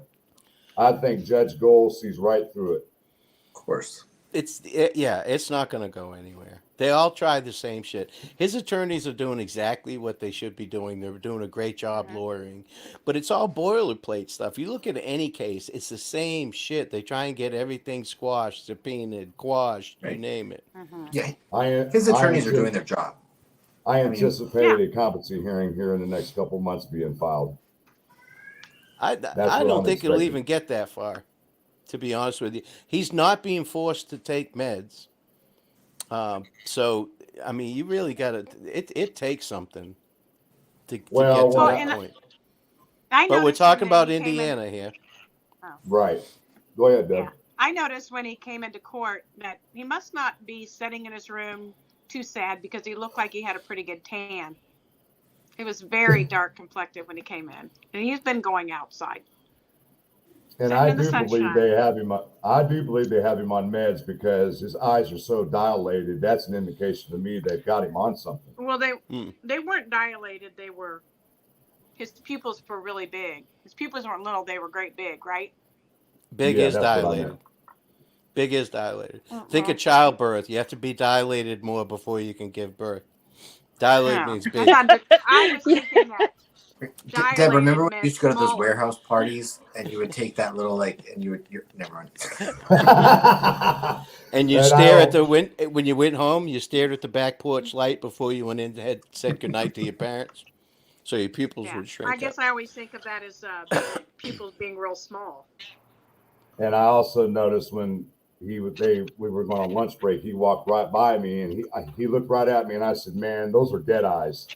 I think Judge Gold sees right through it. Of course. It's not going to go anywhere. They all try the same shit. His attorneys are doing exactly what they should be doing. They're doing a great job lawyering, but it's all boilerplate stuff. You look at any case, it's the same shit. They try and get everything squashed, subpoenaed, quashed, you name it. Yeah. I- His attorneys I are doing their job. I anticipate a competency hearing here in the next couple months being filed. I what don't I'm think it'll expecting. even get that far, to be honest with you. He's not being forced to take meds. So, I mean, you really got to, it takes something to Well, get to well, that and point. I But we're noticed talking when about he came in- Indiana here. Right. Go ahead, Deb. Yeah. I noticed when he came into court that he must not be sitting in his room too sad, because he looked like he had a pretty good tan. It was very dark complected when he came in, and he's been going outside. And Sitting I in the do believe sunshine. they have him. I do believe they have him on meds because his eyes are so dilated. That's an indication to me they've got him on something. Well, they weren't dilated. They were, his pupils were really big. His pupils weren't little. They were great big, right? Big Yeah, is that's what I dilated. meant. Big is dilated. Think of childbirth. You have to be dilated more before you can give birth. Dilate Yeah. means big. I was thinking that. Deb, remember when Dilated you used to go to those smaller. warehouse parties and you would take that little never mind. And you And stare I'll- at the when you went home, you stared at the back porch light before you went in and said goodnight to your parents. so your pupils Yeah. would shrink I guess up. I always think of that as pupils being real small. And I also noticed when we were going on lunch break, he walked right by me and he looked right at me and I said, "Man, those are dead eyes."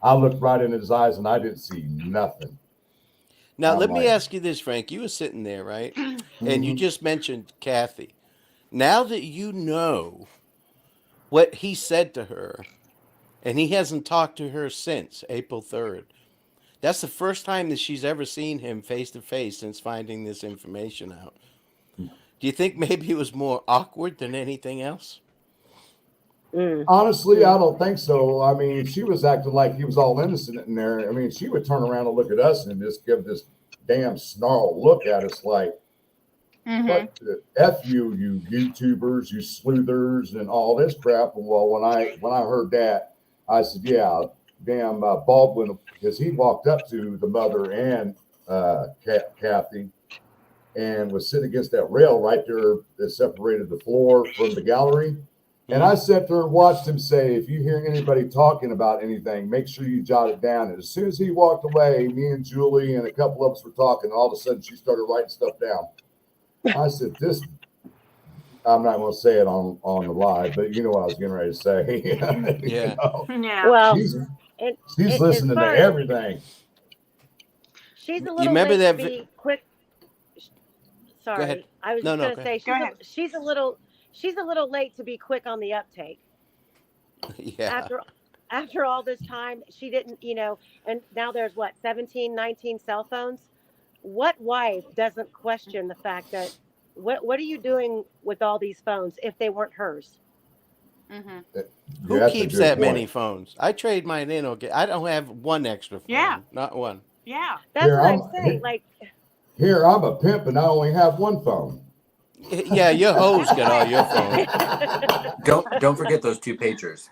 I looked right in his eyes and I didn't see nothing. Now, I'm let me like, ask you this, Frank. You were sitting there, right? And you mhm. just mentioned Kathy. Now that you know what he said to her, and he hasn't talked to her since April 3rd, that's the first time that she's ever seen him face to face since finding this information out. Do you think maybe it was more awkward than anything else? Mm. Honestly, I Mm. don't think so. I mean, she was acting like he was all innocent in there. I mean, she would turn around and look at us and just give this damn snarl look at us like, Mm-hmm. "What the F you, you YouTubers, you sleuthers, and all this crap." Well, when I heard that, I said, "Yeah, damn Baldwin," because he walked up to the mother and Kathy and was sitting against that rail right there that separated the floor from the gallery. And I sat there and watched him say, "If you hear anybody talking about anything, make sure you jot it down." And as soon as he walked away, me and Julie and a couple of us were talking. And all of a sudden, she started writing stuff down. I said, "This." I'm not going to say it on the live, but you know what I was getting ready to say. Yeah. Yeah. Well, she's and she's as listening to far as everything. she's a You little remember late that to be quick. Go ahead. Sorry, I was No, just no, going go to say Go ahead. she's a little late to be quick on the uptake. Yeah. After all this time, she didn't, and now there's what, 17, 19 cell phones. What wife doesn't question the fact that what are you doing with all these phones if they weren't hers? Mm-hmm. Yeah, Who that's a keeps good that many point. phones? I trade mine in. Okay, I don't have one extra phone. Yeah. Not one. Yeah. That's Here what I'm I'm saying. Like, here I'm a pimp and I only have one phone. Yeah, your hoes That's got all right. your phones. Don't forget those 2 pagers.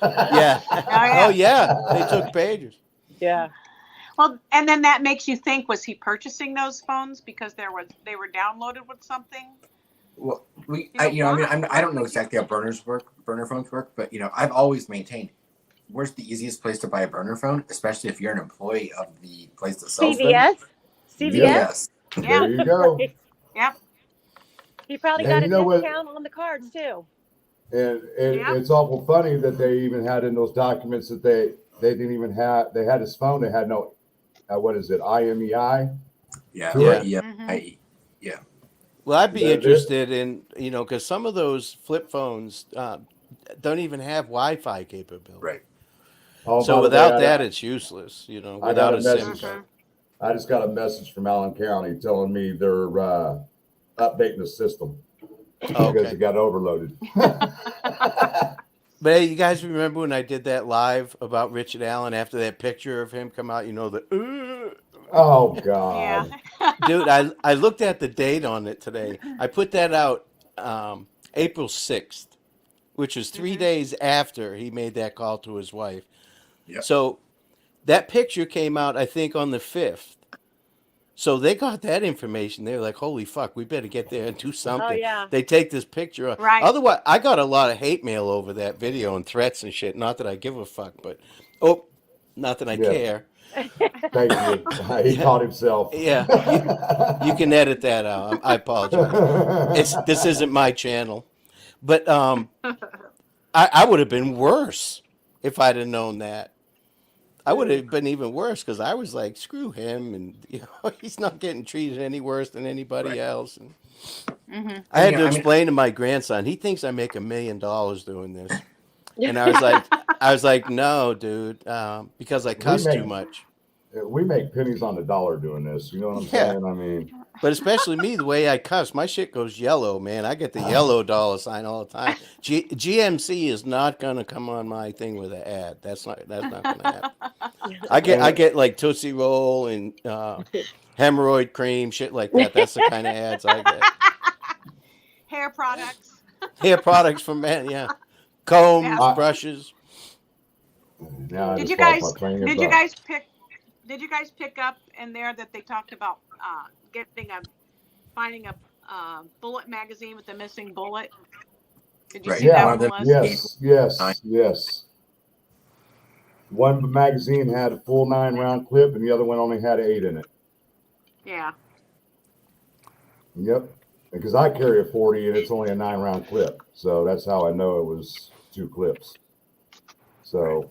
Yeah. Oh Oh yeah. yeah, they took pages. yeah. Well, and then that makes you think: was he purchasing those phones because they were downloaded with something? Well, You know, why? I don't know Would you- exactly how burner phones work, but I've always maintained where's the easiest place to buy a burner phone, especially if you're an employee of the place that sells them. CVS. Yep. CVS. Yeah. There you go. Right. Yep. He probably And got you a know what? discount on the cards too. And Yeah. it's awful funny that they even had in those documents that they didn't even have. They had his phone. They had no what is it? IMEI. Yeah. To Yeah. it. Yeah. Mhm. Yeah. Well, I'd be That it? interested in because some of those flip phones don't even have Wi-Fi capability. Right. Oh, So by the way, without that, it's useless. I got Without a a SIM message. card. I just got a message from Allen County telling me they're updating the system because Okay. it got overloaded. But hey, you guys remember when I did that live about Richard Allen after that picture of him come out? Oh Yeah. God. Dude, I looked at the date on it today. I put that out April 6th, which was 3 Mhm. days after he made that call to his wife. Yep. So that picture came out, I think, on the 5th. So they got that information. They were like, holy fuck, we better get there and do Oh something. yeah. They take this picture. Right. Otherwise, I got a lot of hate mail over that video and threats and shit. Not that I give a fuck, but, not that I Yes. care. Thank you. He Yeah. caught himself. Yeah, you can edit that out. I apologize. This isn't my channel. But I would have been worse if I'd have known that. I would have been even worse because I was like, screw him, and he's not getting treated any worse than anybody Right. else. And Mm-hmm. I had Yeah, to I mean- explain to my grandson. He thinks I make $1 million doing this, and I was like, no, dude, because I cuss too much. We make pennies on the dollar doing this. You know what I'm Yeah. saying? I mean, But especially me, the way I cuss, my shit goes yellow, man. I get the yellow dollar sign all the time. GMC is not gonna come on my thing with an ad. That's not gonna happen. I get like Tootsie Roll and hemorrhoid cream, shit like that. That's the kind of ads I get. Hair products. Hair products from men, yeah. Combs, Yeah. brushes. now I Did just you lost guys? my train of Did you thought. guys pick? Did you guys pick up in there that they talked about finding a bullet magazine with the missing bullet? Did you Right. see that Yeah. on the One of list? them- Yes. One magazine had a full 9-round clip, and the other one only had 8 in it. Yeah. Yep. Because I carry a 40, and it's only a 9-round clip, so that's how I know it was 2 clips. So,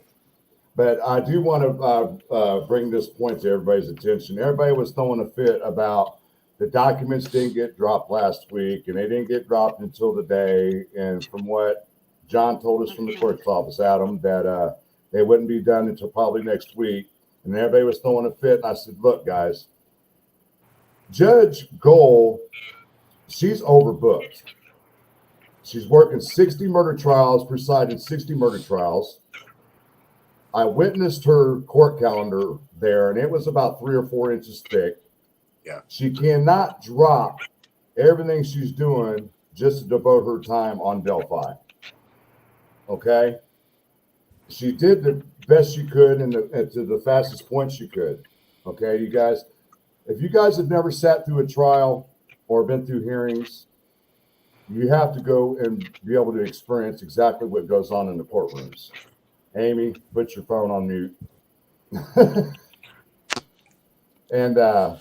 but I do want to bring this point to everybody's attention. Everybody was throwing a fit about the documents didn't get dropped last week, and they didn't get dropped until today. And from what John told us from the clerk's office, Adam, that they wouldn't be done until probably next week. And everybody was throwing a fit. And I said, look, guys, Judge Gold, she's overbooked. She's working 60 murder trials, presiding 60 murder trials. I witnessed her court calendar there, and it was about 3 or 4 inches thick. Yeah. She cannot drop everything she's doing just to devote her time on Delphi. Okay? She did the best she could and to the fastest point she could. Okay, you guys? If you guys have never sat through a trial or been through hearings, you have to go and be able to experience exactly what goes on in the courtrooms. Amy, put your phone on mute. And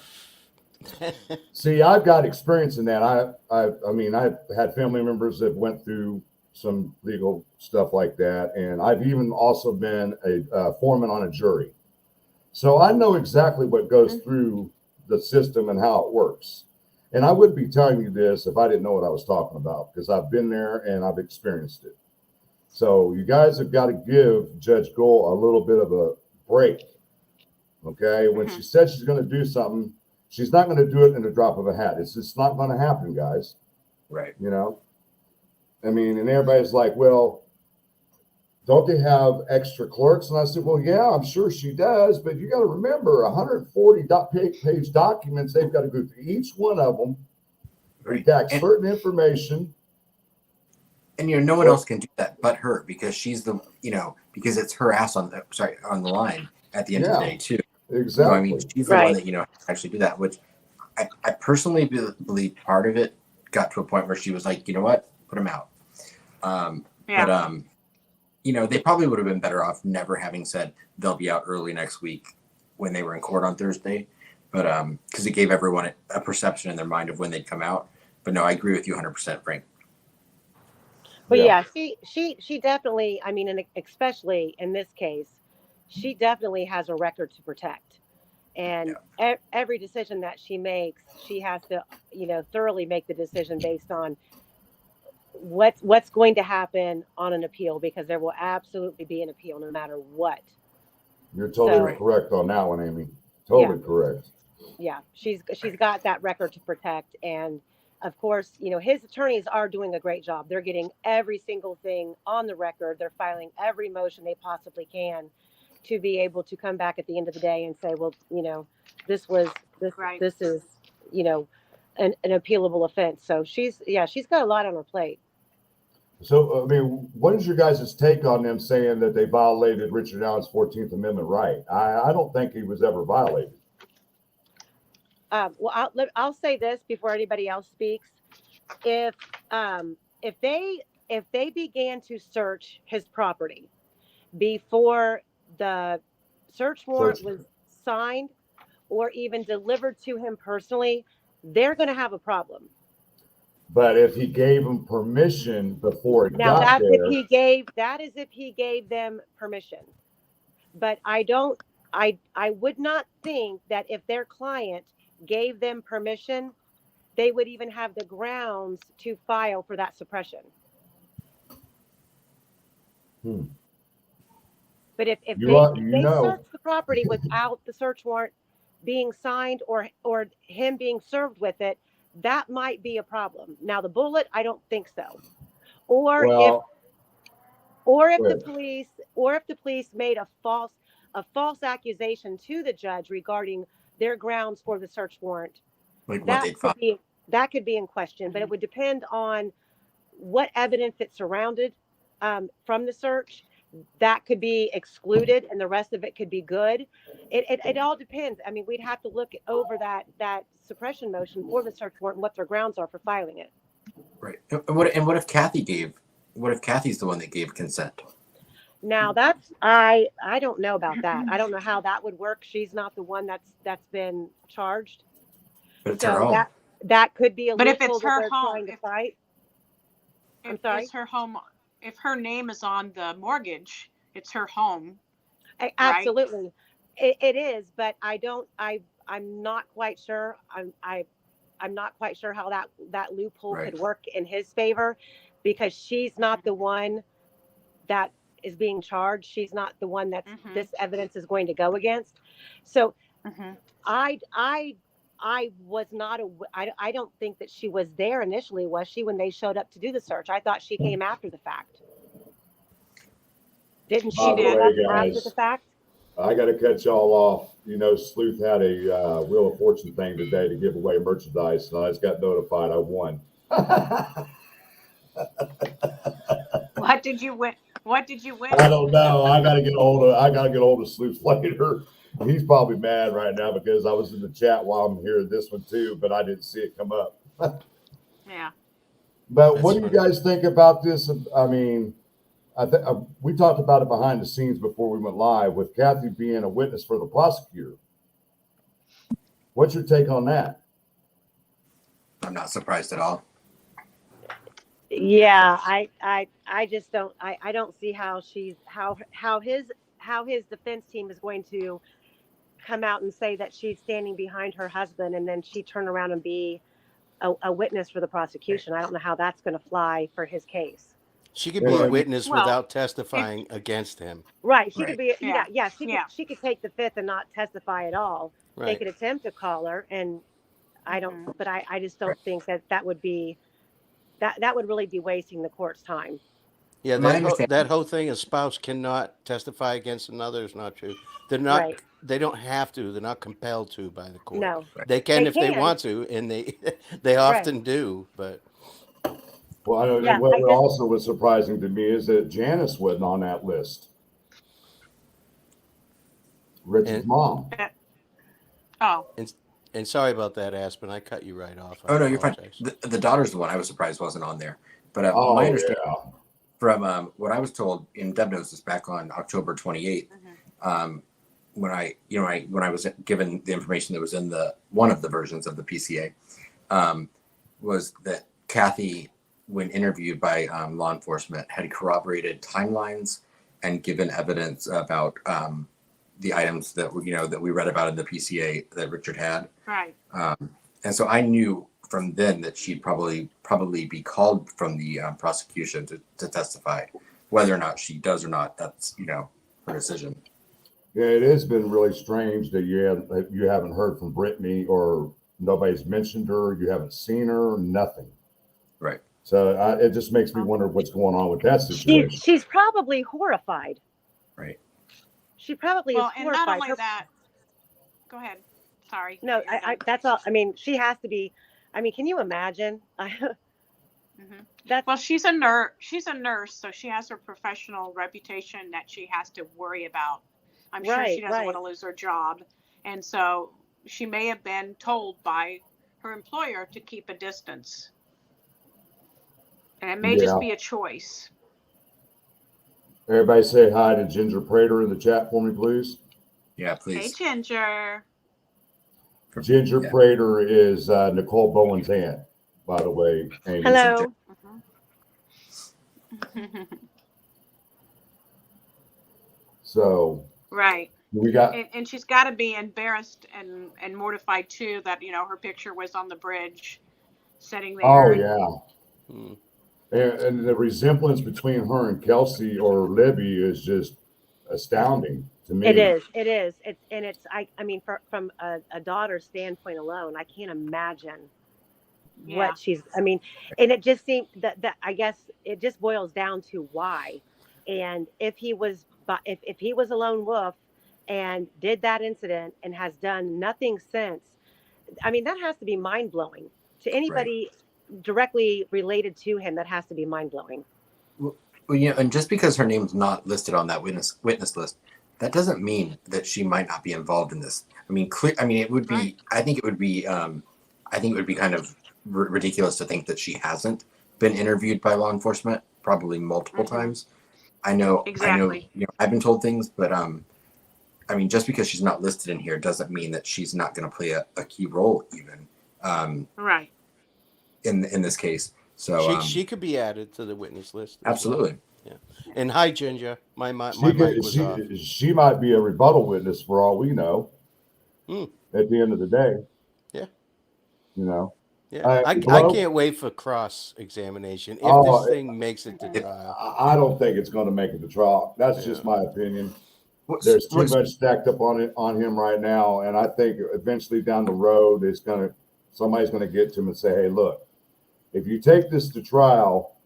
see, I've got experience in that. I mean, I've had family members that went through some legal stuff like that, and I've even also been a foreman on a jury. So I know exactly what goes through the system and how it works. And I wouldn't be telling you this if I didn't know what I was talking about, because I've been there and I've experienced it. So you guys have got to give Judge Gold a little bit of a break. Okay, when she said she's going to do something, she's not going to do it in a drop of a hat. It's just not going to happen, guys. Right. You know, I mean, and everybody's like, well, don't they have extra clerks? And I said, well, yeah, I'm sure she does. But you got to remember 140 page documents. They've got to go through each one of them, redact certain information. And no one else can do that but her, because she's the because it's her ass on the line at the end of the day too. Exactly. So, I mean, she's the one that actually do that. Which I personally believe part of it got to a point where she was like, you know what, put him out. But they probably would have been better off never having said they'll be out early next week when they were in court on Thursday. But because it gave everyone a perception in their mind of when they'd come out. But no, I agree with you 100%, Frank. But yeah, she definitely, I mean, and especially in this case, she definitely has a record to protect. And every decision that she makes, she has to, thoroughly make the decision based on what's going to happen on an appeal, because there will absolutely be an appeal no matter what. You're totally correct on that one, Amy. Totally correct. Yeah, she's got that record to protect. And of course, his attorneys are doing a great job. They're getting every single thing on the record. They're filing every motion they possibly can to be able to come back at the end of the day and say, well, this is, an appealable offense. So she's got a lot on her plate. So, I mean, what is your guys' take on them saying that they violated Richard Allen's 14th Amendment right? I don't think he was ever violated. Well, I'll say this before anybody else speaks. If they began to search his property before the search warrant was signed or even delivered to him personally, they're going to have a problem. But if he gave them permission before it got there, that is if he gave them permission. But I would not think that if their client gave them permission, they would even have the grounds to file for that suppression. But if they search the property without the search warrant being signed or him being served with it, that might be a problem. Now the bullet, I don't think so. Or if the police made a false accusation to the judge regarding their grounds for the search warrant, that could be in question. But it would depend on what evidence it surrounded from the search. That could be excluded and the rest of it could be good. It all depends. I mean, we'd have to look over that suppression motion for the search warrant and what their grounds are for filing it. Right. And what if Kathy's the one that gave consent? Now that's I don't know about that. I don't know how that would work. She's not the one that's been charged. But it's her So home. that could be a But if loophole it's that her they're home, trying to fight. I'm if sorry. it's her home, if her name is on the mortgage, it's her home, right? Absolutely, it is. But I'm not quite sure. I'm not quite sure how that loophole Right. could work in his favor, because she's not the one that is being charged. She's not the one that's this evidence is going to go against. So I was not I don't think that she was there initially, was she, when they showed up to do the search? I thought she came after the fact. Didn't she By the show way, up after guys, the fact? I got to cut y'all off. You know, Sleuth had a Wheel of Fortune thing today to give away merchandise, and I just got notified I won. What did you win? What did you win? I don't know. I got to get hold of Sleuth later. He's probably mad right now because I was in the chat while I'm hearing this one too, but I didn't see it come up. Yeah. But That's what do funny. you guys think about this? I mean, I think we talked about it behind the scenes before we went live with Kathy being a witness for the prosecutor. What's your take on that? I'm not surprised at all. Yeah, I just don't I don't see how his defense team is going to come out and say that she's standing behind her husband, and then she turn around and be a witness for the prosecution. I don't know how that's going to fly for his case. She could be a witness Well, without testifying against him. Right. She Right. could be, Yeah. she could take the fifth and not testify at all. They Right. could attempt to call her, and I don't, but I just don't think that would be, that would really be wasting the court's time. Yeah, My understanding. that whole thing, a spouse cannot testify against another, is not true. They're not. Right. They don't have to. They're not compelled to by the court. No. They can They if they can. want to, and they often do. But Well, I know Yeah, what I guess- also was surprising to me is that Janice wasn't on that list. Richard's mom. Oh, and sorry about that, Aspen. I cut you right off. I Oh no, you're fine. apologize. The daughter's the one I was surprised wasn't on there. But Oh, my understanding yeah. from what I was told in Deb Knows this back on October 28th, when I was given the information that was in one of the versions of the PCA, was that Kathy, when interviewed by law enforcement, had corroborated timelines and given evidence about the items that we read about in the PCA that Richard had. right. And so I knew from then that she'd probably be called from the prosecution to testify. Whether or not she does or not, that's her decision. Yeah, it has been really strange that you haven't heard from Brittany, or nobody's mentioned her. You haven't seen her, nothing. Right. So it just makes me wonder what's going on with that situation. She's probably horrified. Right. She probably Well, is and horrified. not only that. Go ahead. Sorry. No, that's all. I mean, she has to be. I mean, can you imagine? That's Well, she's a nurse. She's a nurse, so she has her professional reputation that she has to worry about. I'm sure she doesn't want to lose her job, and so she may have been told by her employer to keep a distance, and it may just be a choice. Everybody say hi to Ginger Prater in the chat for me, please. Yeah, Hey, please. Ginger. Ginger Prater is Nicole Bowen's aunt, by the way. Amy. hello. So Right. we got. And she's got to be embarrassed and mortified too that her picture was on the bridge, sitting there. Oh yeah. Hmm. And the resemblance between her and Kelsey or Libby is just astounding to me. It is. I mean, from a daughter's standpoint alone, I can't imagine what she's. I mean, and it just seems that I guess it just boils down to why. And if he was a lone wolf and did that incident and has done nothing since, I mean, that has to be mind blowing to anybody directly related to him. That has to be mind blowing. Well, and just because her name's not listed on that witness list, that doesn't mean that she might not be involved in this. I mean, it would be. Right. I think it would be kind of ridiculous to think that she hasn't been interviewed by law enforcement, probably multiple times. I know, Exactly. I've been told things, but I mean, just because she's not listed in here doesn't mean that she's not going to play a key role, even Right. in this case. So She could be added to the witness list. absolutely. Well. Yeah. And hi, Ginger. My She mic could, was off. she might be a rebuttal witness for all we know. At the end of the day, Yeah. you know. Yeah. I Bloke, can't wait for cross examination if this thing makes it to trial. I don't think it's going to make it to trial. That's just my opinion. There's too much stacked up on him right now, and I think eventually down the road, somebody's going to get to him and say, "Hey, look, if you take this to trial,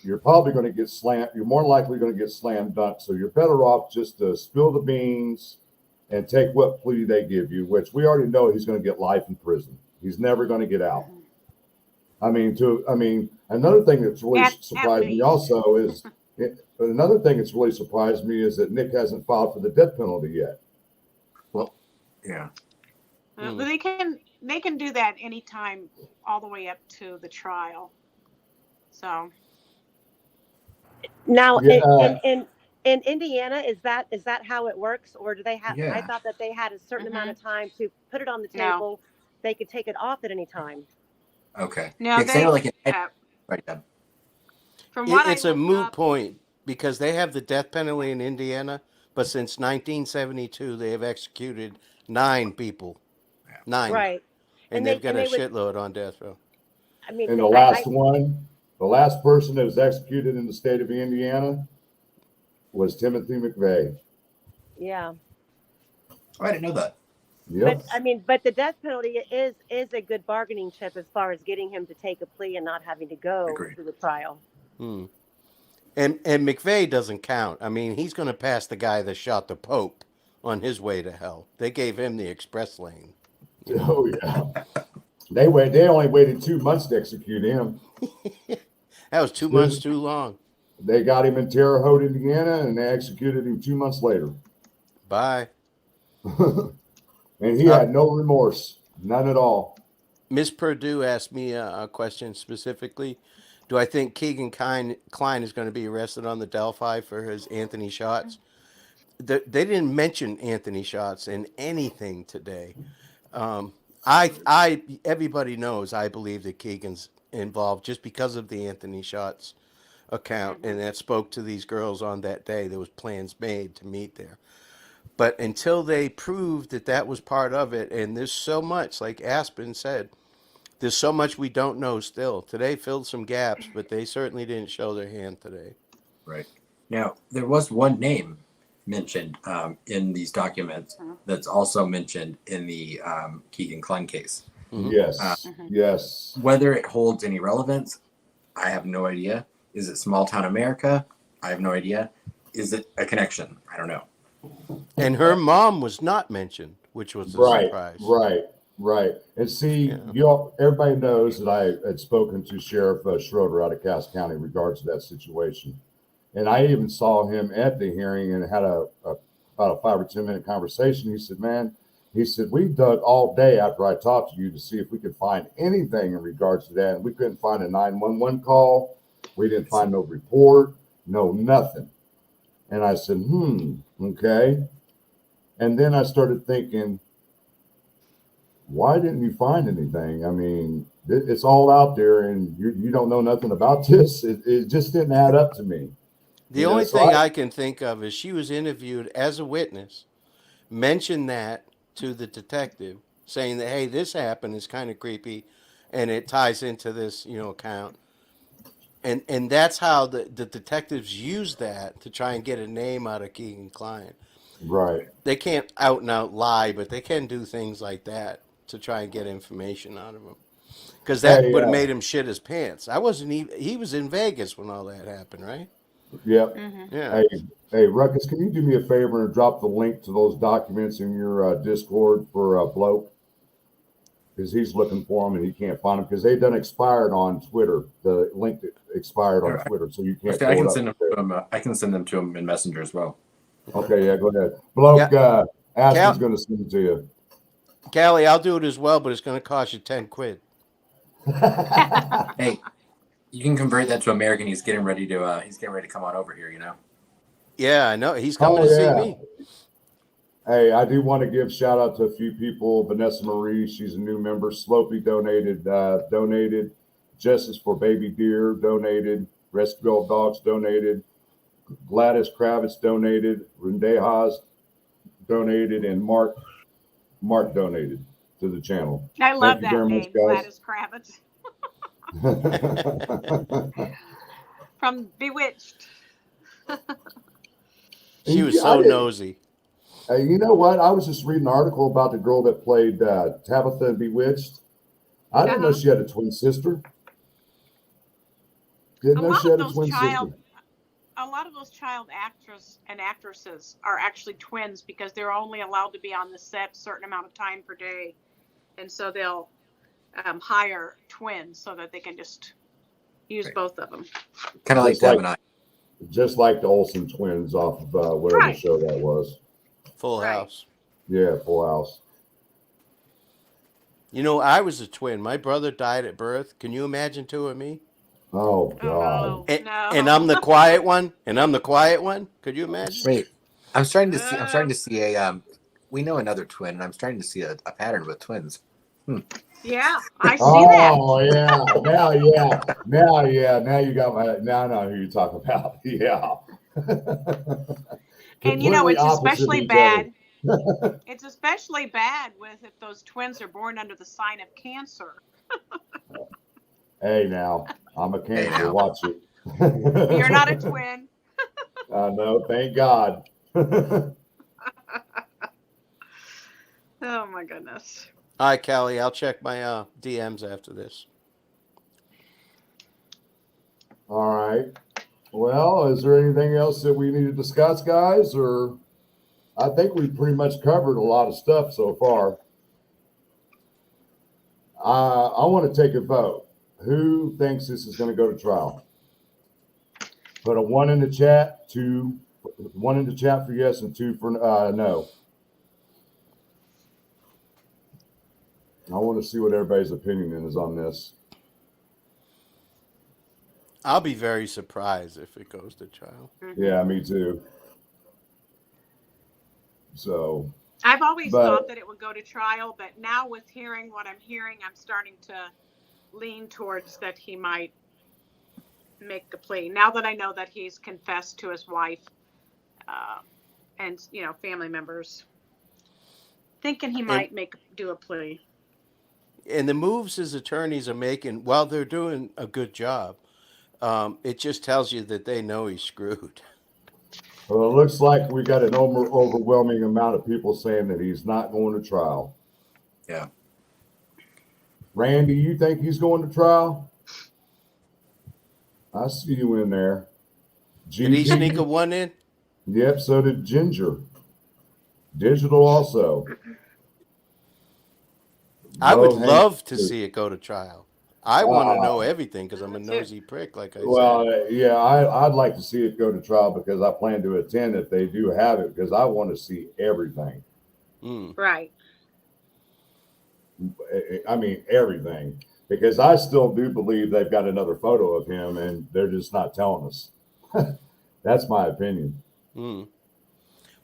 you're probably going to get slammed. You're more likely going to get slam dunked. So you're better off just to spill the beans and take what plea they give you, which we already know he's going to get life in prison. He's never going to get out. I mean, another thing that's really surprised me also is another thing that's really surprised me is that Nick hasn't filed for the death penalty yet. Well, yeah. They can do that anytime, all the way up to the trial. So now in Indiana, is that how it works, or do they have? Yeah. I thought that they had a certain amount of time to put it on the table. No. They could take it off at any time. Okay. No, Yeah, 'cause I know, like Right, Deb. It's a moot point because they have the death penalty in Indiana, but since 1972 they have executed 9 people. 9. Right. And they've got a shitload on death row. I mean, and the last person that was executed in the state of Indiana was Timothy McVeigh. Yeah. Oh, I didn't know that. Yep. But the death penalty is a good bargaining chip as far as getting him to take a plea and not having to go through the trial. And McVeigh doesn't count. I mean, he's going to pass the guy that shot the Pope on his way to hell. They gave him the express lane. Oh yeah. They only waited 2 months to execute him. That was 2 months too long. They got him in Terre Haute, Indiana, and they executed him 2 months later. Bye. And he had no remorse, none at all. Miss Purdue asked me a question specifically. Do I think Keegan Klein is going to be arrested on the Delphi for his Anthony shots? They didn't mention Anthony shots in anything today. Everybody knows I believe that Keegan's involved just because of the Anthony shots account, and that spoke to these girls on that day. There was plans made to meet there. But until they proved that was part of it, and there's so much, like Aspen said, there's so much we don't know still. Today filled some gaps, but they certainly didn't show their hand today. Right. Now, there was one name mentioned in these documents that's also mentioned in the Keegan Klein case. Mm-hmm. Yes. Whether it holds any relevance, I have no idea. Is it small town America? I have no idea. Is it a connection? I don't know. And her mom was not mentioned, which was a surprise. Right. And see, everybody knows that I had spoken to Sheriff Schroeder out of Cass County in regards to that situation. And I even saw him at the hearing and had about a 5 or 10 minute conversation. He said, man, we dug all day after I talked to you to see if we could find anything in regards to that. And we couldn't find a 911 call. We didn't find no report, no nothing. And I said, okay. And then I started thinking, why didn't you find anything? I mean, it's all out there and you don't know nothing about this. It just didn't add up to me. The only thing I can think of is she was interviewed as a witness, mentioned that to the detective, saying that, hey, this happened, it's kind of creepy, and it ties into this, account. And that's how the detectives use that to try and get a name out of Keegan Klein. Right. They can't out and out lie, but they can do things like that to try and get information out of him. Because that would have made him shit his pants. He was in Vegas when all that happened, right? Yep. Mm-hmm. Yeah. Hey, Ruckus, can you do me a favor and drop the link to those documents in your Discord for Bloke? Because he's looking for them and he can't find them because they done expired on Twitter. The link expired on Twitter, so you can't. I can send them to him. I can send them to him in Messenger as well. Okay, yeah, go ahead. Bloke, Aspen's going to send it to you. Callie, I'll do it as well, but it's going to cost you 10 quid. Hey, you can convert that to American. He's getting ready to come on over here. Yeah, I know. He's coming Oh, to see yeah. me. Hey, I do want to give shout out to a few people. Vanessa Marie, she's a new member. Slopey donated. Justice for Baby Deer donated. Rescue Old Dogs donated. Gladys Kravitz donated. Rendejas donated, and Mark donated to the channel. I love Thank you that very much, name, guys. Gladys Kravitz from Bewitched. She was I so didn't- nosy. Hey, you know what? I was just reading an article about the girl that played Tabitha in Bewitched. I didn't know she had a twin sister. Didn't know she had a twin sister. A lot of those child actors and actresses are actually twins because they're only allowed to be on the set a certain amount of time per day, and so they'll hire twins so that they can just use both of them. Kind of like Just Deb like- and I. Just like the Olsen twins off of whatever Right. show that was. Full Right. House. Yeah, Full House. You know, I was a twin. My brother died at birth. Can you imagine two of me? Oh, God. Oh, And, no. and I'm the quiet one. Could you imagine? Wait, I'm starting to see a we know another twin, and I'm starting to see a pattern with twins. Yeah, I see that. Oh, yeah. Now you got my. Now I know who you're talking about. Yeah. And you know, Completely it's opposite of especially each bad. It's especially bad if those twins are born under the sign of Cancer. other. Hey, now. I'm a Cancer. now. Watch it. You're not a twin. I know. Thank God. Oh my goodness. All right, Callie, I'll check my DMs after this. All right. Well, is there anything else that we need to discuss, guys? Or I think we pretty much covered a lot of stuff so far. I want to take a vote. Who thinks this is going to go to trial? Put a 1 in the chat, 1 in the chat for yes and 2 for no. I want to see what everybody's opinion is on this. I'll be very surprised if it goes to trial. Yeah, me too. So I've always But- thought that it would go to trial, but now with hearing what I'm hearing, I'm starting to lean towards that he might make a plea. Now that I know that he's confessed to his wife and, you know, family members, thinking he might do a plea. And the moves his attorneys are making, while they're doing a good job, it just tells you that they know he's screwed. well, it looks like we got an overwhelming amount of people saying that he's not going to trial. Yeah. Randy, you think he's going to trial? I see you in there. Did he Gigi? sneak a 1 in? Yep, so did Ginger. Digital also. I would Hank- love to see it go to trial. I want to Uh, know everything because I'm a me too. nosy prick, like I Well, said. yeah, I'd like to see it go to trial because I plan to attend if they do have it because I want to see everything. Mm. Right. I mean, everything. Because I still do believe they've got another photo of him and they're just not telling us. That's my opinion. Mm.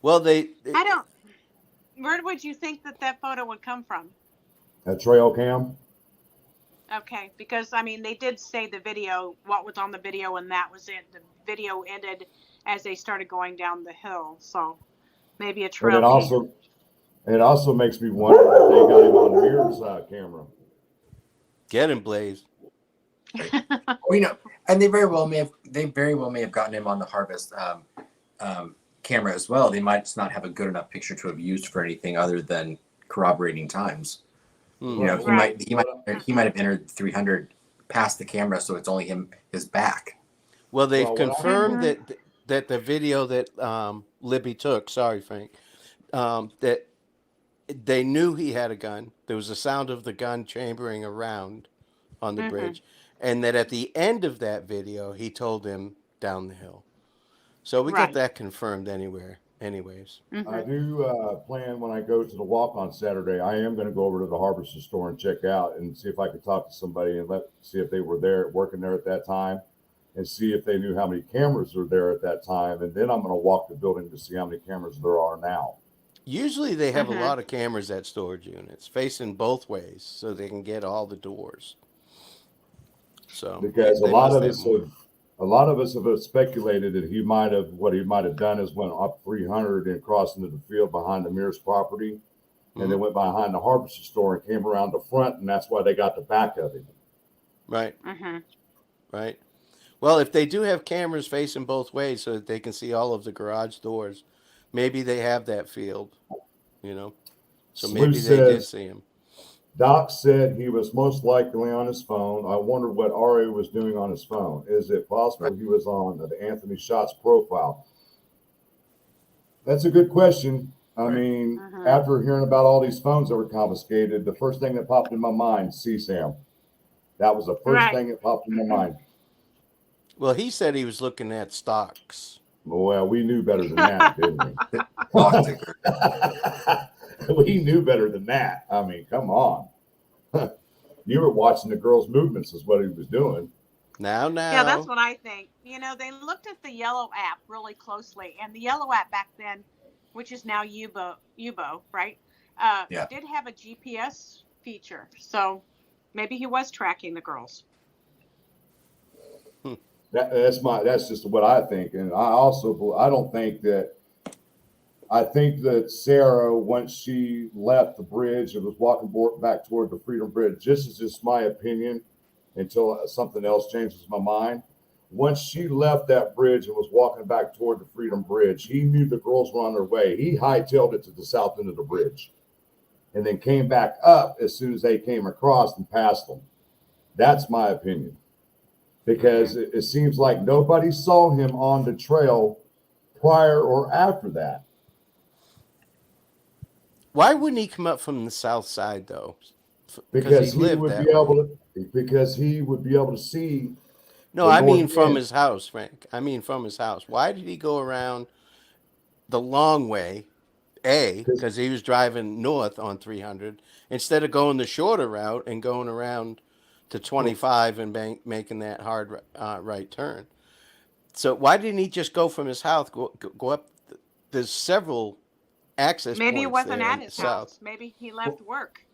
Well, I don't. Where would you think that photo would come from? A trail cam? Okay, because I mean, they did say the video, what was on the video, and that was it. The video ended as they started going down the hill, so maybe a But trail. it also makes me wonder if they got him on Mirror's camera. get him, Blaze. We know, and they very well may have gotten him on the Harvest camera as well. They might just not have a good enough picture to have used for anything other than corroborating times. Mm. You know, Right. he might have entered 300 past the camera, so it's only his back. Well, they've Well, what I- confirmed that the video that Libby took, sorry, Frank, that they knew he had a gun. There was a sound of the gun chambering around on the bridge. And that at the end of that video, he told him down the hill. So we Right. got that confirmed anyways. I do plan when I go to the walk on Saturday, I am going to go over to the Harvester store and check out and see if I can talk to somebody and see if they were there working there at that time. and see if they knew how many cameras were there at that time. And then I'm going to walk the building to see how many cameras there are now. Usually they have a lot of cameras at storage units facing both ways so they can get all the doors. So Because they a lot must of have us more. have speculated that what he might have done is went up 300 and crossed into the field behind the Mears property, and then went behind the Harvester store and came around the front, and that's why they got the back of him. Right. Right. Well, if they do have cameras facing both ways so that they can see all of the garage doors, maybe they have that field, you know. So maybe Sleuth they did says, see him. Doc said he was most likely on his phone. I wondered what Ari was doing on his phone. Is it possible he was on the Anthony Shots profile? That's a good question. I mean, after hearing about all these phones that were confiscated, the first thing that popped in my mind, CSAM. That was the first thing that popped in my mind. Well, he said he was looking at stocks. Well, we knew better than that, didn't we? We knew better than that. I mean, come on. You were watching the girls' movements is what he was doing. Now. Yeah, that's what I think. You know, they looked at the Yellow app really closely, and the Yellow app back then, which is now Yubo, right? Did have a GPS feature. So maybe he was tracking the girls. That's just what I think. And I think that Sarah, once she left the bridge and was walking back toward the Freedom Bridge, this is just my opinion until something else changes my mind. Once she left that bridge and was walking back toward the Freedom Bridge, he knew the girls were on their way. He hightailed it to the south end of the bridge and then came back up as soon as they came across and passed them. That's my opinion. Because it seems like nobody saw him on the trail prior or after that. Why wouldn't he come up from the south side though? Because he would be able to see. No, I mean from his house, Frank. I mean from his house. Why did he go around the long way? Because he was driving north on 300 instead of going the shorter route and going around to 25 and making that hard right turn. So why didn't he just go from his house, go up? There's several access points. Maybe he wasn't at his south. house. Maybe he left work.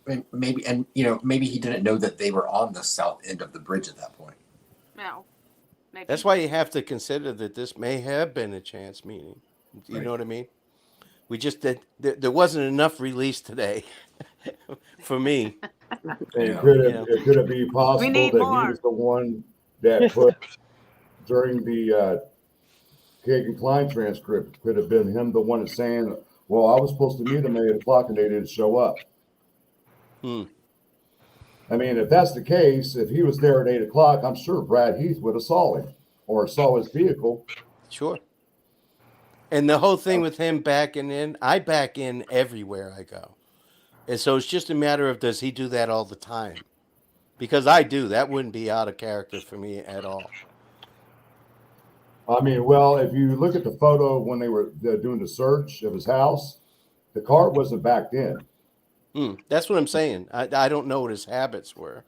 Maybe he didn't know that they were on the south end of the bridge at that point. No. Maybe. That's why you have to consider that this may have been a chance meeting. You know what I mean? We just did. There wasn't enough release today for me. It could have been possible that he was the one that put during the Kagan Klein transcript. Could have been him the one that's saying, "Well, I was supposed to meet them at 8 o'clock and they didn't show up." I mean, if that's the case, if he was there at 8 o'clock, I'm sure Brad Heath would have saw him or saw his vehicle. Sure. And the whole thing with him backing in, I back in everywhere I go. And so it's just a matter of, does he do that all the time? Because I do. That wouldn't be out of character for me at all. I mean, well, if you look at the photo when they were doing the search of his house, the car wasn't backed in. That's what I'm saying. I don't know what his habits were.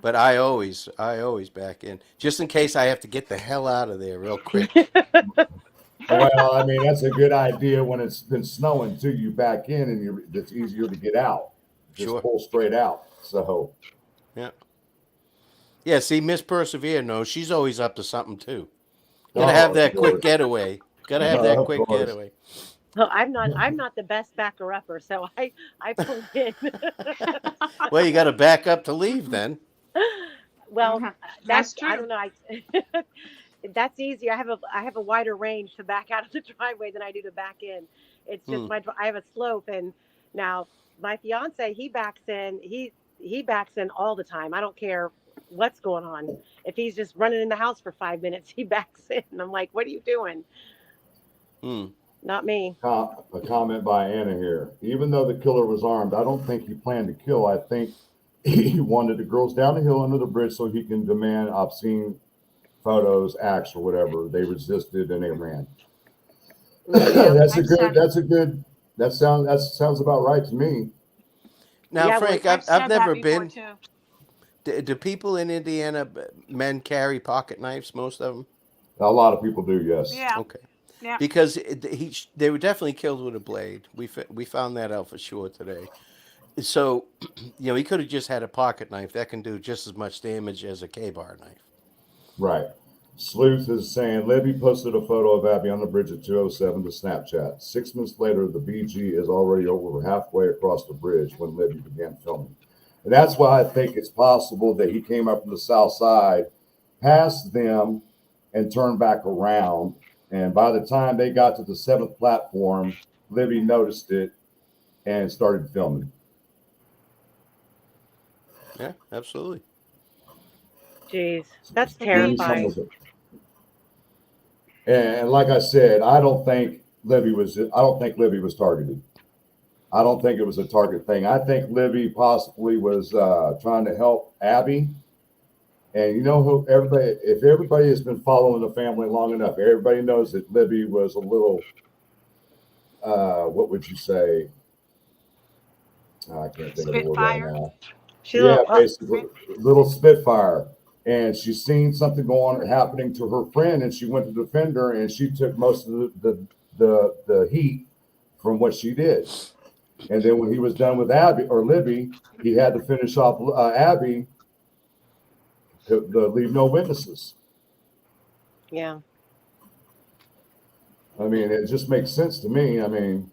But I always back in. Just in case I have to get the hell out of there real quick. Well, I mean, that's a good idea when it's been snowing too. You back in and it's easier to get out. Just pull straight out. So, yeah. See, Miss Persevere knows she's always up to something too. Gotta have that quick getaway. Getaway. No, I'm not the best backer upper, so I pull in. Well, you got to back up to leave then. Well, that's true. I don't know. That's easy. I have a wider range to back out of the driveway than I do to back in. It's just I have a slope, and now my fiance, he backs in. He backs in all the time. I don't care what's going on. If he's just running in the house for 5 minutes, he backs in. And I'm like, what are you doing? Not me. A comment by Anna here. Even though the killer was armed, I don't think he planned to kill. I think he wanted the girls down the hill under the bridge so he can demand obscene photos, acts, or whatever. They resisted and they ran. That sounds about right to me. Now, Frank, I've never been Do people in Indiana, men carry pocket knives? Most of them. A lot of people do, yes. Yeah. Okay. Yeah. Because they were definitely killed with a blade. We found that out for sure today. So, he could have just had a pocket knife that can do just as much damage as a K-bar knife. Right. Sleuth is saying Libby posted a photo of Abby on the bridge at 207 to Snapchat. 6 minutes later, the BG is already over halfway across the bridge when Libby began filming. And that's why I think it's possible that he came up from the south side, passed them, and turned back around. And by the time they got to the 7th platform, Libby noticed it and started filming. Yeah, absolutely. Jeez, that's The terrifying. And like I said, I don't think Libby was targeted. I don't think it was a target thing. I think Libby possibly was trying to help Abby. And if everybody has been following the family long enough, everybody knows that Libby was a little, what would you say? I can't think of the word right Spitfire. now. She's Yeah, basically, little Spitfire. And she's seen something happening to her friend, and she went to defend her, and she took most of the heat from what she did. And then when he was done with Abby or Libby, he had to finish off Abby to leave no witnesses. Yeah. I mean, it just makes sense to me. I mean,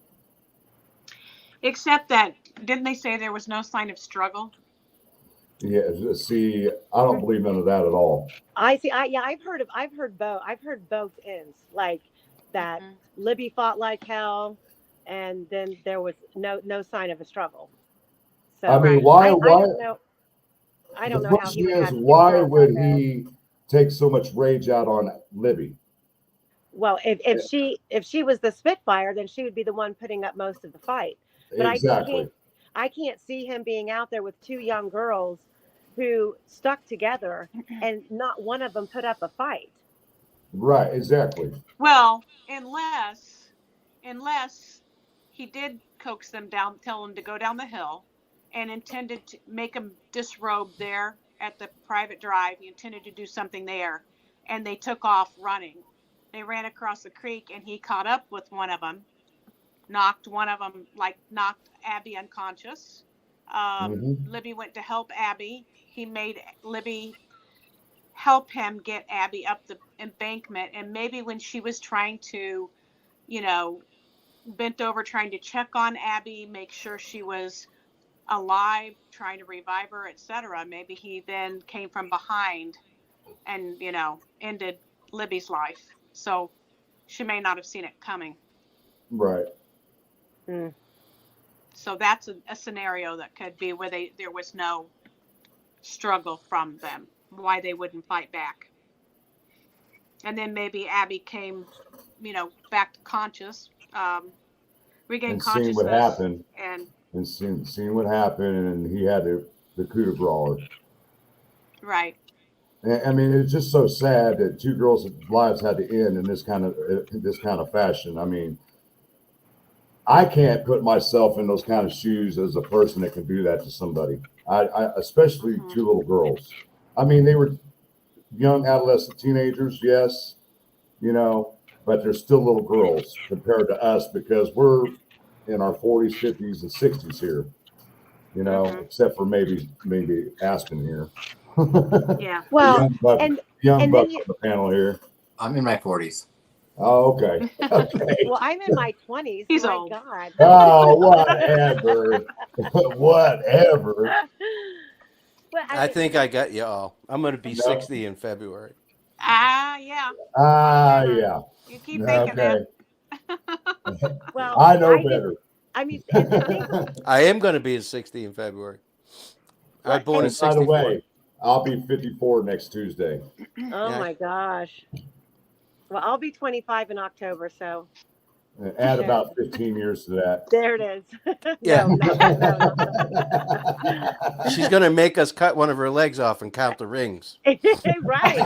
except that, didn't they say there was no sign of struggle? yeah. See, I don't believe none of that at all. I've heard both ends, like that Libby fought like hell, and then there was no sign of a struggle. So I mean, I don't know. I don't The know how he question would is, have two why girls would out there. he take so much rage out on Libby? Well, if she was the Spitfire, then she would be the one putting up most of the fight. But Exactly. I can't see him being out there with two young girls who stuck together and not one of them put up a fight. Right, exactly. Well, unless he did coax them down, tell them to go down the hill, and intended to make them disrobe there at the private drive. He intended to do something there, and they took off running. They ran across the creek, and he caught up with one of them, knocked Abby unconscious. Libby went to help Abby. He made Libby help him get Abby up the embankment. And maybe when she was trying to, bent over trying to check on Abby, make sure she was alive, trying to revive her, etc., maybe he then came from behind and, ended Libby's life. So she may not have seen it coming. Right. So that's a scenario that could be where there was no struggle from them, why they wouldn't fight back. And then maybe Abby came, back to conscious, regained consciousness. Seen what happened. And seen what happened, and he had the coup de grace. Right. I mean, it's just so sad that two girls' lives had to end in this kind of fashion. I mean, I can't put myself in those kind of shoes as a person that can do that to somebody. I especially two little girls. I mean, they were young adolescent teenagers, yes, but they're still little girls compared to us because we're in our 40s, 50s, and 60s here, except for maybe Aspen here. Yeah. Well, young buck on the panel here. I'm in my 40s. Oh, okay. Well, I'm in my 20s. He's my old. God. Oh, whatever. Whatever. Well, I think I got you all. I'm going to be 60 in February. Yeah. Yeah. You keep thinking that. Well, I know better. I mean, and the thing, I am going to be 60 in February. I was born in By the 64. way, I'll be 54 next Tuesday. oh my gosh. Well, I'll be 25 in October, so Add about 15 years to that. there it is. Yeah. No. She's going to make us cut one of her legs off and count the rings. Right.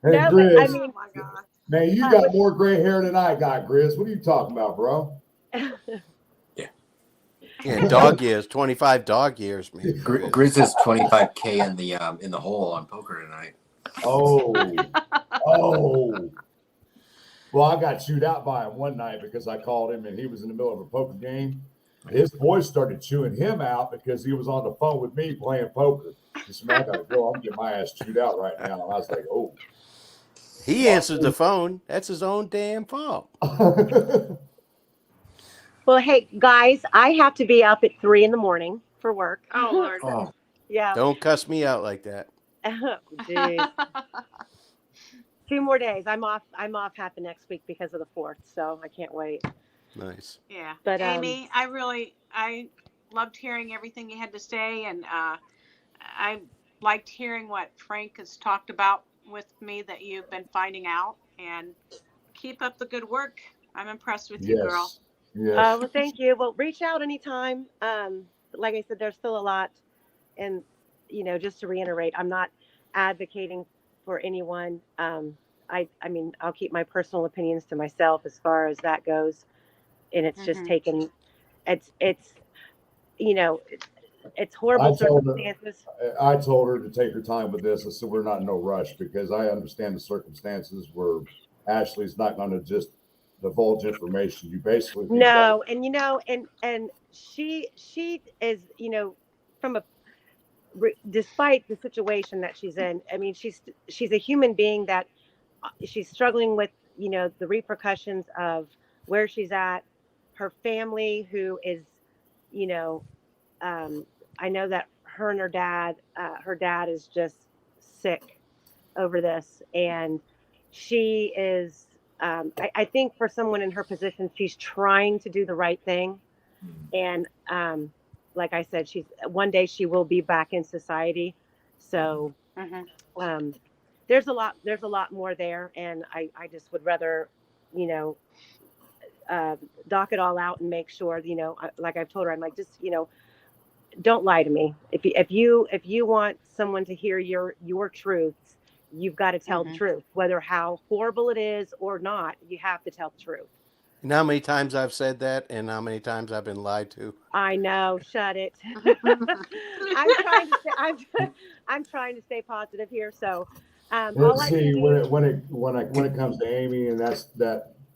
Hey, No, but Grizz, I mean, Oh my God. man, you got more gray hair than I got, Grizz. What are you talking about, bro? Yeah, dog years, 25 dog years, man. Grizz is 25K in the hole on poker tonight. Oh. Well, I got chewed out by him one night because I called him and he was in the middle of a poker game. His boys started chewing him out because he was on the phone with me playing poker. He said, "Man, I gotta go. I'm getting my ass chewed out right now." And I was like, "Oh." He answered the phone. That's his own damn fault. Well, hey guys, I have to be up at 3 a.m. for work. Oh Lord. Oh, Yeah. Don't cuss me out like that. Jeez. 2 more days. I'm off half the next week because of the 4th, so I can't wait. Nice. Yeah. But, Amy, I loved hearing everything you had to say, and I liked hearing what Frank has talked about with me that you've been finding out, and keep up the good work. I'm impressed with you, girl. Yes. Well, thank you. Well, reach out anytime. Like I said, there's still a lot, and just to reiterate, I'm not advocating for anyone. I mean, I'll keep my personal opinions to myself as far as that goes, and it's just taken. It's it's horrible circumstances. I told her to take her time with this. I said, we're not in no rush because I understand the circumstances where Ashley's not going to just divulge information. You basically no, and and she is from despite the situation that she's in. I mean, she's a human being that she's struggling with the repercussions of where she's at, her family who is I know that her and her dad is just sick over this, and she is I think for someone in her position, she's trying to do the right thing, and like I said, one day she will be back in society, so there's a lot more there, and I just would rather dock it all out and make sure like I've told her, I'm like, just don't lie to me. If you want someone to hear your truths, you've got to tell the truth, whether how horrible it is or not. You have to tell the truth. You know how many times I've said that, and how many times I've been lied to? I know. Shut it. I'm trying to stay positive here. So let's see when it comes to Amy, and that's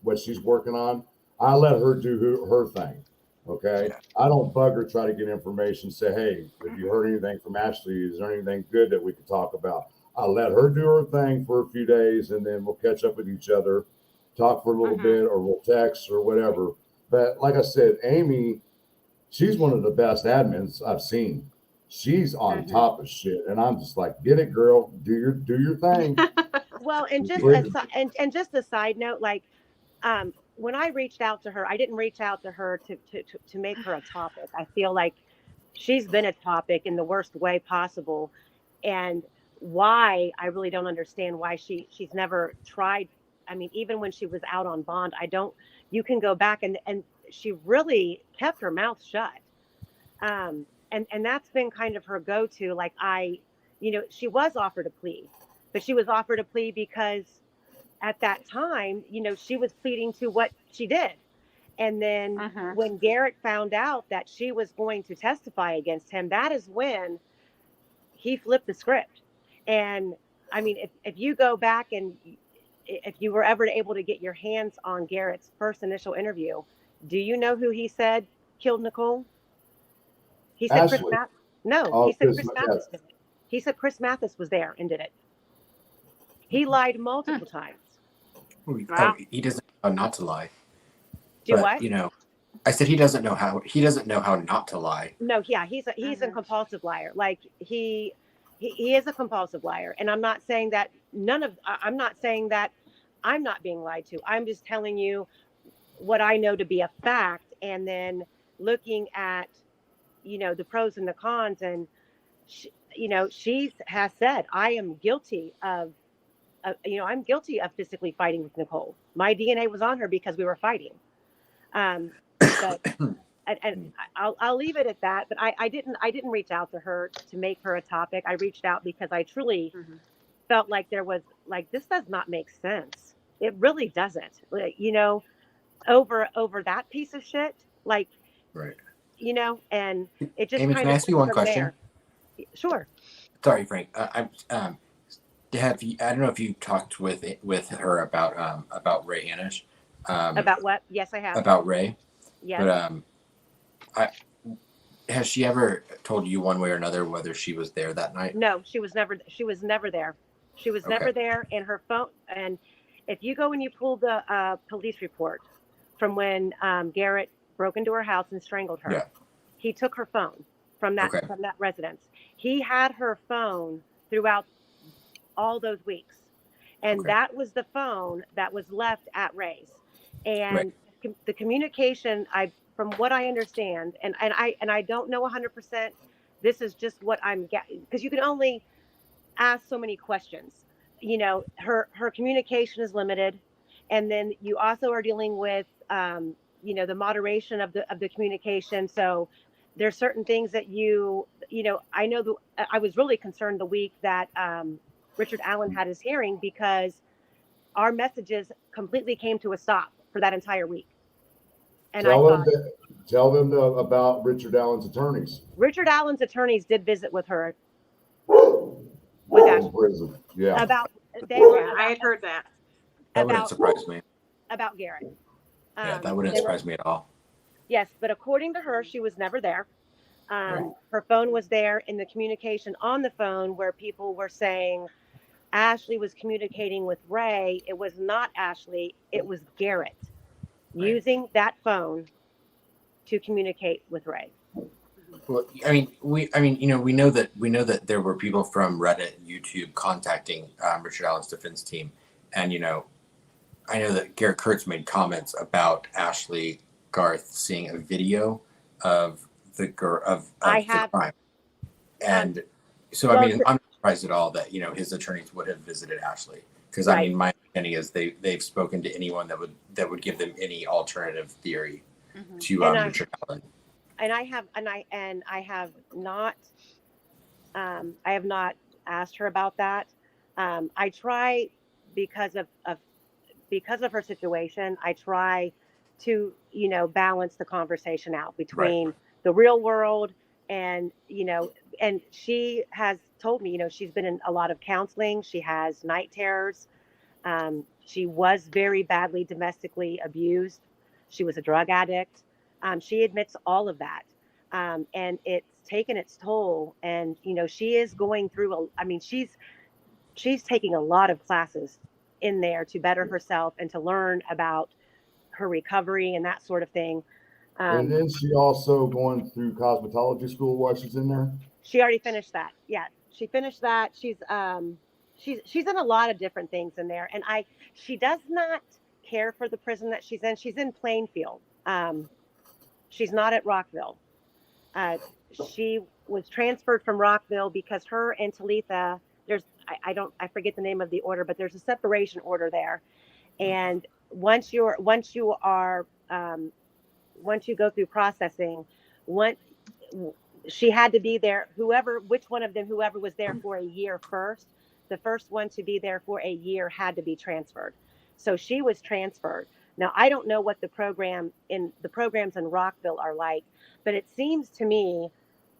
what she's working on. I let her do her thing. Okay, I don't bug her, try to get information, say, hey, if you heard anything from Ashley, is there anything good that we could talk about? I let her do her thing for a few days, and then we'll catch up with each other, talk for a little bit, or we'll text or whatever. But like I said, Amy, she's one of the best admins I've seen. She's on top of shit, and I'm just like, get it, girl, do your thing. Well, and just just a side note, like when I reached out to her, I didn't reach out to her to make her a topic. I feel like she's been a topic in the worst way possible, and why I really don't understand why she's never tried. I mean, even when she was out on bond, you can go back and she really kept her mouth shut. And that's been kind of her go-to. Like she was offered a plea, but she was offered a plea because at that time, she was pleading to what she did. And then when Garrett found out that she was going to testify against him, that is when he flipped the script. And I mean, if you go back and if you were ever able to get your hands on Garrett's first initial interview, do you know who he said killed Nicole? He said Chris Mathis. No, he said Chris Mathis did it. He said Chris Mathis was there and did it. He lied multiple times. Wow. He doesn't know how not to lie. What? I said he doesn't know how not to lie. No, yeah, he's a compulsive liar. Like he is a compulsive liar, and I'm not saying that I'm not saying that I'm not being lied to. I'm just telling you what I know to be a fact, and then looking at the pros and the cons, and she has said I am guilty of I'm guilty of physically fighting with Nicole. My DNA was on her because we were fighting. But and I'll leave it at that. But I didn't reach out to her to make her a topic. I reached out because I truly felt like there was this does not make sense. It really doesn't. Like, over that piece of shit. Like, right. and it just Amy, kind can I of ask you went one from question? there. Sure. Sorry, Frank. Have you? I don't know if you talked with her about Ray Hanish, About what? Yes, I have. about Ray, Yes. but I has she ever told you one way or another whether she was there that night? No, she was never there. She was never Okay. there. And her phone, and if you go and you pull the police report from when Garrett broke into her house and strangled her, Yeah. he took her phone from that Okay. residence. He had her phone throughout all those weeks, and Okay. that was the phone that was left at Ray's. Right. And the communication, from what I understand, and I don't know 100%. This is just what I'm getting, because you can only ask so many questions. Her communication is limited, and then you also are dealing with the moderation of the communication. So there's certain things that I know I was really concerned the week that Richard Allen had his hearing, because our messages completely came to a stop for that entire week. And I thought, tell them about Richard Allen's attorneys. Richard Allen's attorneys did visit with her, with In Ashley, prison. Yeah. about I had heard that. That wouldn't surprise me. about Garrett. Yeah, that wouldn't surprise me at all. Yes, but according to her, she was never there. Right. Her phone was there, in the communication on the phone where people were saying Ashley was communicating with Ray. It was not Ashley, it was Garrett using that phone to communicate with Ray. Well, we know that there were people from Reddit and YouTube contacting Richard Allen's defense team, and I know that Garrett Kurtz made comments about Ashley Garth seeing a video of the crime, and so I'm not surprised at all that his attorneys would have visited Ashley, because Right. my understanding is they've spoken to anyone that would give them any alternative theory to Richard Allen. And I have not asked her about that. I try, because of her situation, I try to balance the conversation out between the real world and and she has told me she's been in a lot of counseling. She has night terrors. She was very badly domestically abused. She was a drug addict. She admits all of that. And it's taken its toll. And, she is going through she's taking a lot of classes in there to better herself and to learn about her recovery and that sort of thing. And then she also going through cosmetology school while she's in there. She already finished that. Yeah, she finished that. She's in a lot of different things in there, and she does not care for the prison that she's in. She's in Plainfield. She's not at Rockville. She was transferred from Rockville because her and Talitha, I forget the name of the order, but there's a separation order there. And once you go through processing, she had to be there, whoever was there for a year first, the first one to be there for a year had to be transferred. So she was transferred. Now, I don't know what the programs in Rockville are like, but it seems to me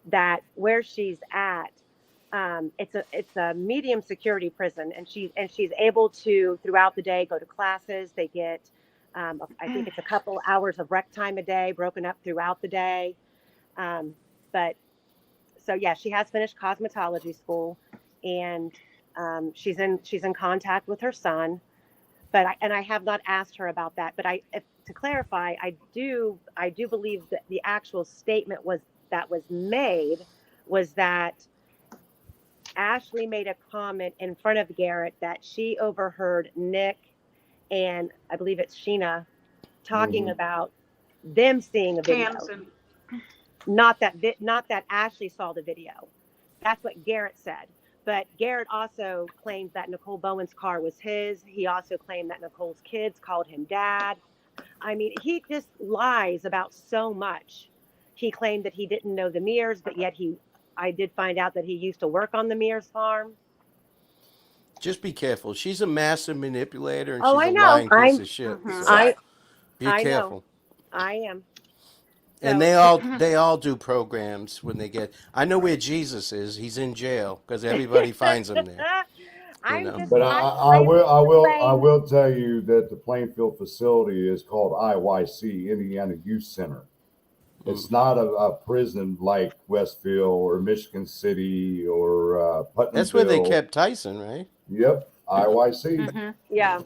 that where she's at, it's a medium security prison, and she's able to throughout the day go to classes. They get, I think it's a couple hours of rec time a day, broken up throughout the day. But so yeah, she has finished cosmetology school, and she's in contact with her son. But I have not asked her about that. But to clarify, I do believe that the actual statement was made was that Ashley made a comment in front of Garrett that she overheard Nick and I believe it's Sheena talking about them seeing a video. Not that Ashley saw the video. That's what Garrett said. But Garrett also claimed that Nicole Bowen's car was his. He also claimed that Nicole's kids called him dad. I mean, he just lies about so much. He claimed that he didn't know the Mears, but yet I did find out that he used to work on the Mears farm. Just be careful. She's a massive manipulator, and Oh, she's I a know. lying piece of shit. So I be careful. know. I am. And So they all do programs when they get. I know where Jesus is. He's in jail because everybody finds him there. You I'm know. just But I am I relaying. will tell you that the Plainfield facility is called IYC, Indiana Youth Center. It's not a prison like Westfield or Michigan City or That's where they Putnamville. kept Tyson, right? Yep, IYC. Mm-hmm. Yeah,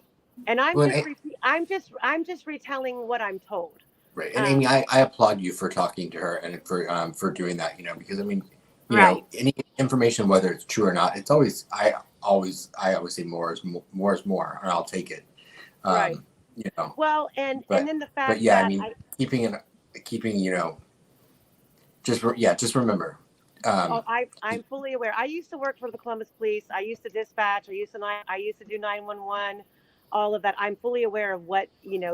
and Well, and I'm just retelling what I'm told. right. And Amy, Um, I applaud you for talking to her and for doing that, because I mean, Right. any information, whether it's true or not, it's always I always say more is more, and I'll take it. right. Um, you know, Well, and but then the but fact yeah, I that mean, keeping just remember. I'm fully aware. I used to work for the Columbus Police. I used to dispatch. I used to do 911. All of that. I'm fully aware of what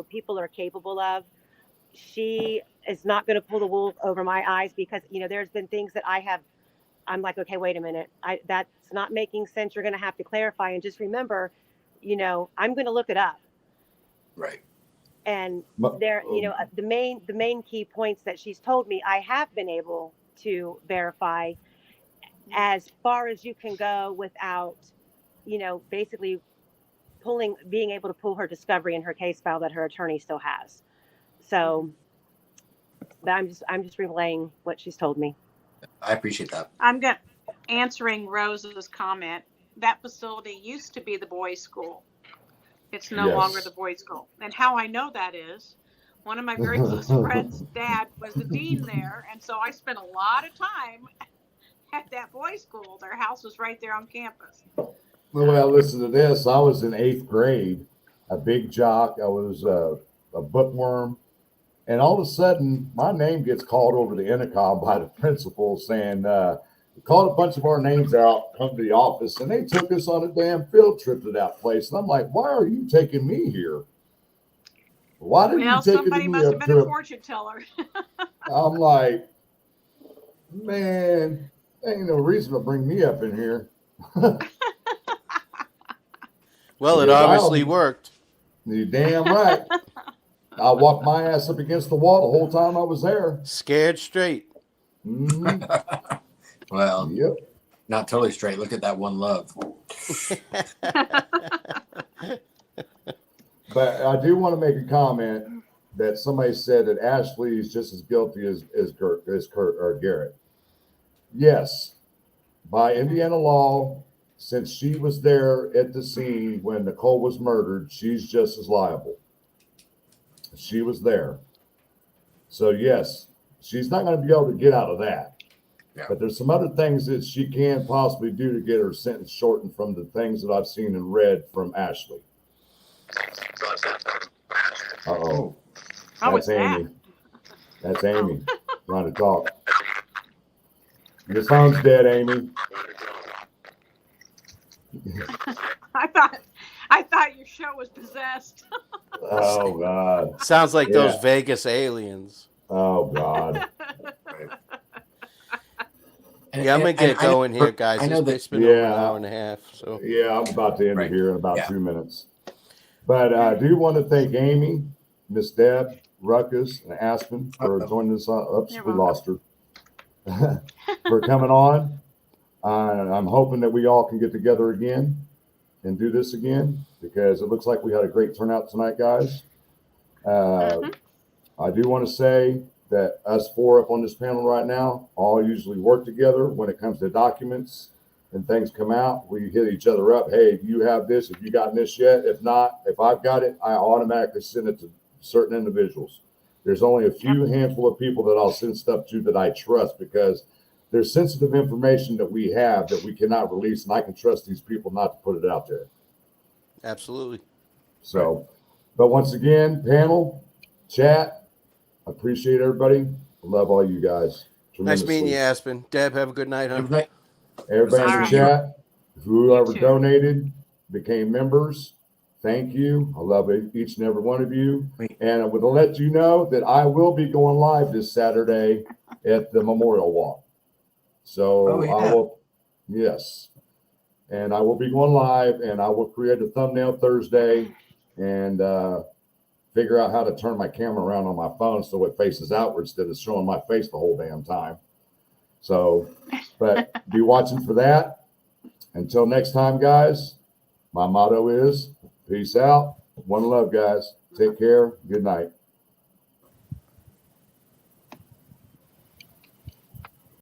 people are capable of. She is not going to pull the wool over my eyes because there's been things that I'm like, okay, wait a minute. That's not making sense. You're going to have to clarify and just remember, I'm going to look it up. Right. And But, there, the main key points that she's told me, I have been able to verify as far as you can go without, basically being able to pull her discovery in her case file that her attorney still has. So, but I'm just relaying what she's told me. I appreciate that. I'm answering Rose's comment. That facility used to be the boys' school. It's no longer the boys' school. And how I know that is one of my very close friends' dad was the dean there. And so I spent a lot of time at that boys' school. Their house was right there on campus. Well, listen to this. I was in 8th grade, a big jock. I was a bookworm. And all of a sudden, my name gets called over the intercom by the principal saying, called a bunch of our names out, come to the office, and they took us on a damn field trip to that place. And I'm like, why are you taking me here? Why did you take somebody me must have up been a to fortune teller. I'm like, man, ain't no reason to bring me up in here. Well, it Because obviously worked. You're damn right. I walked my ass up against the wall the whole time I was there. Scared straight. Mm-hmm. Well, Yep. not totally straight. Look at that one love. But I do want to make a comment that somebody said that Ashley is just as guilty as Kurt or Garrett. Yes, by Indiana law, since she was there at the scene when Nicole was murdered, she's just as liable. She was there. So yes, she's not going to be able to get out of that. Yeah. But there's some other things that she can possibly do to get her sentence shortened from the things that I've seen and read from Ashley. Uh-oh. What's That's that? Amy. That's Amy trying to talk. Your phone's dead, Amy. I thought your show was possessed. Oh, God. Sounds like those Yeah. Vegas aliens. Oh, God. Right. Yeah, I'm gonna get going here, guys. I know It's been over an Yeah. hour and a half. So Yeah, I'm about to end Right. it here in about Yeah. 2 minutes. But I do want to thank Amy, Miss Deb, Ruckus, and Aspen for joining us. Oops, You're we welcome. lost her. For coming on. I'm hoping that we all can get together again and do this again because it looks like we had a great turnout tonight, guys. I do want to say that us four up on this panel right now all usually work together when it comes to documents and things come out. We hit each other up. Hey, do you have this? Have you gotten this yet? If not, if I've got it, I automatically send it to certain individuals. There's only a few handful of people that I'll send stuff to that I trust because there's sensitive information that we have that we cannot release, and I can trust these people not to put it out there. absolutely. So, but once again, panel, chat, appreciate everybody. Love all you guys. Nice meeting you, Aspen. Deb, have a good night, Good huh? night. Everybody in the All right. chat, whoever You too. donated, became members, thank you. I love each and every one of you. And I would let you know that I will be going live this Saturday at the Memorial Walk. So Oh, yeah. I will, yes. And I will be going live and I will create a thumbnail Thursday and figure out how to turn my camera around on my phone so it faces outward instead of showing my face the whole damn time. So, but be watching for that. Until next time, guys, my motto is peace out. One love, guys. Take care. Good night.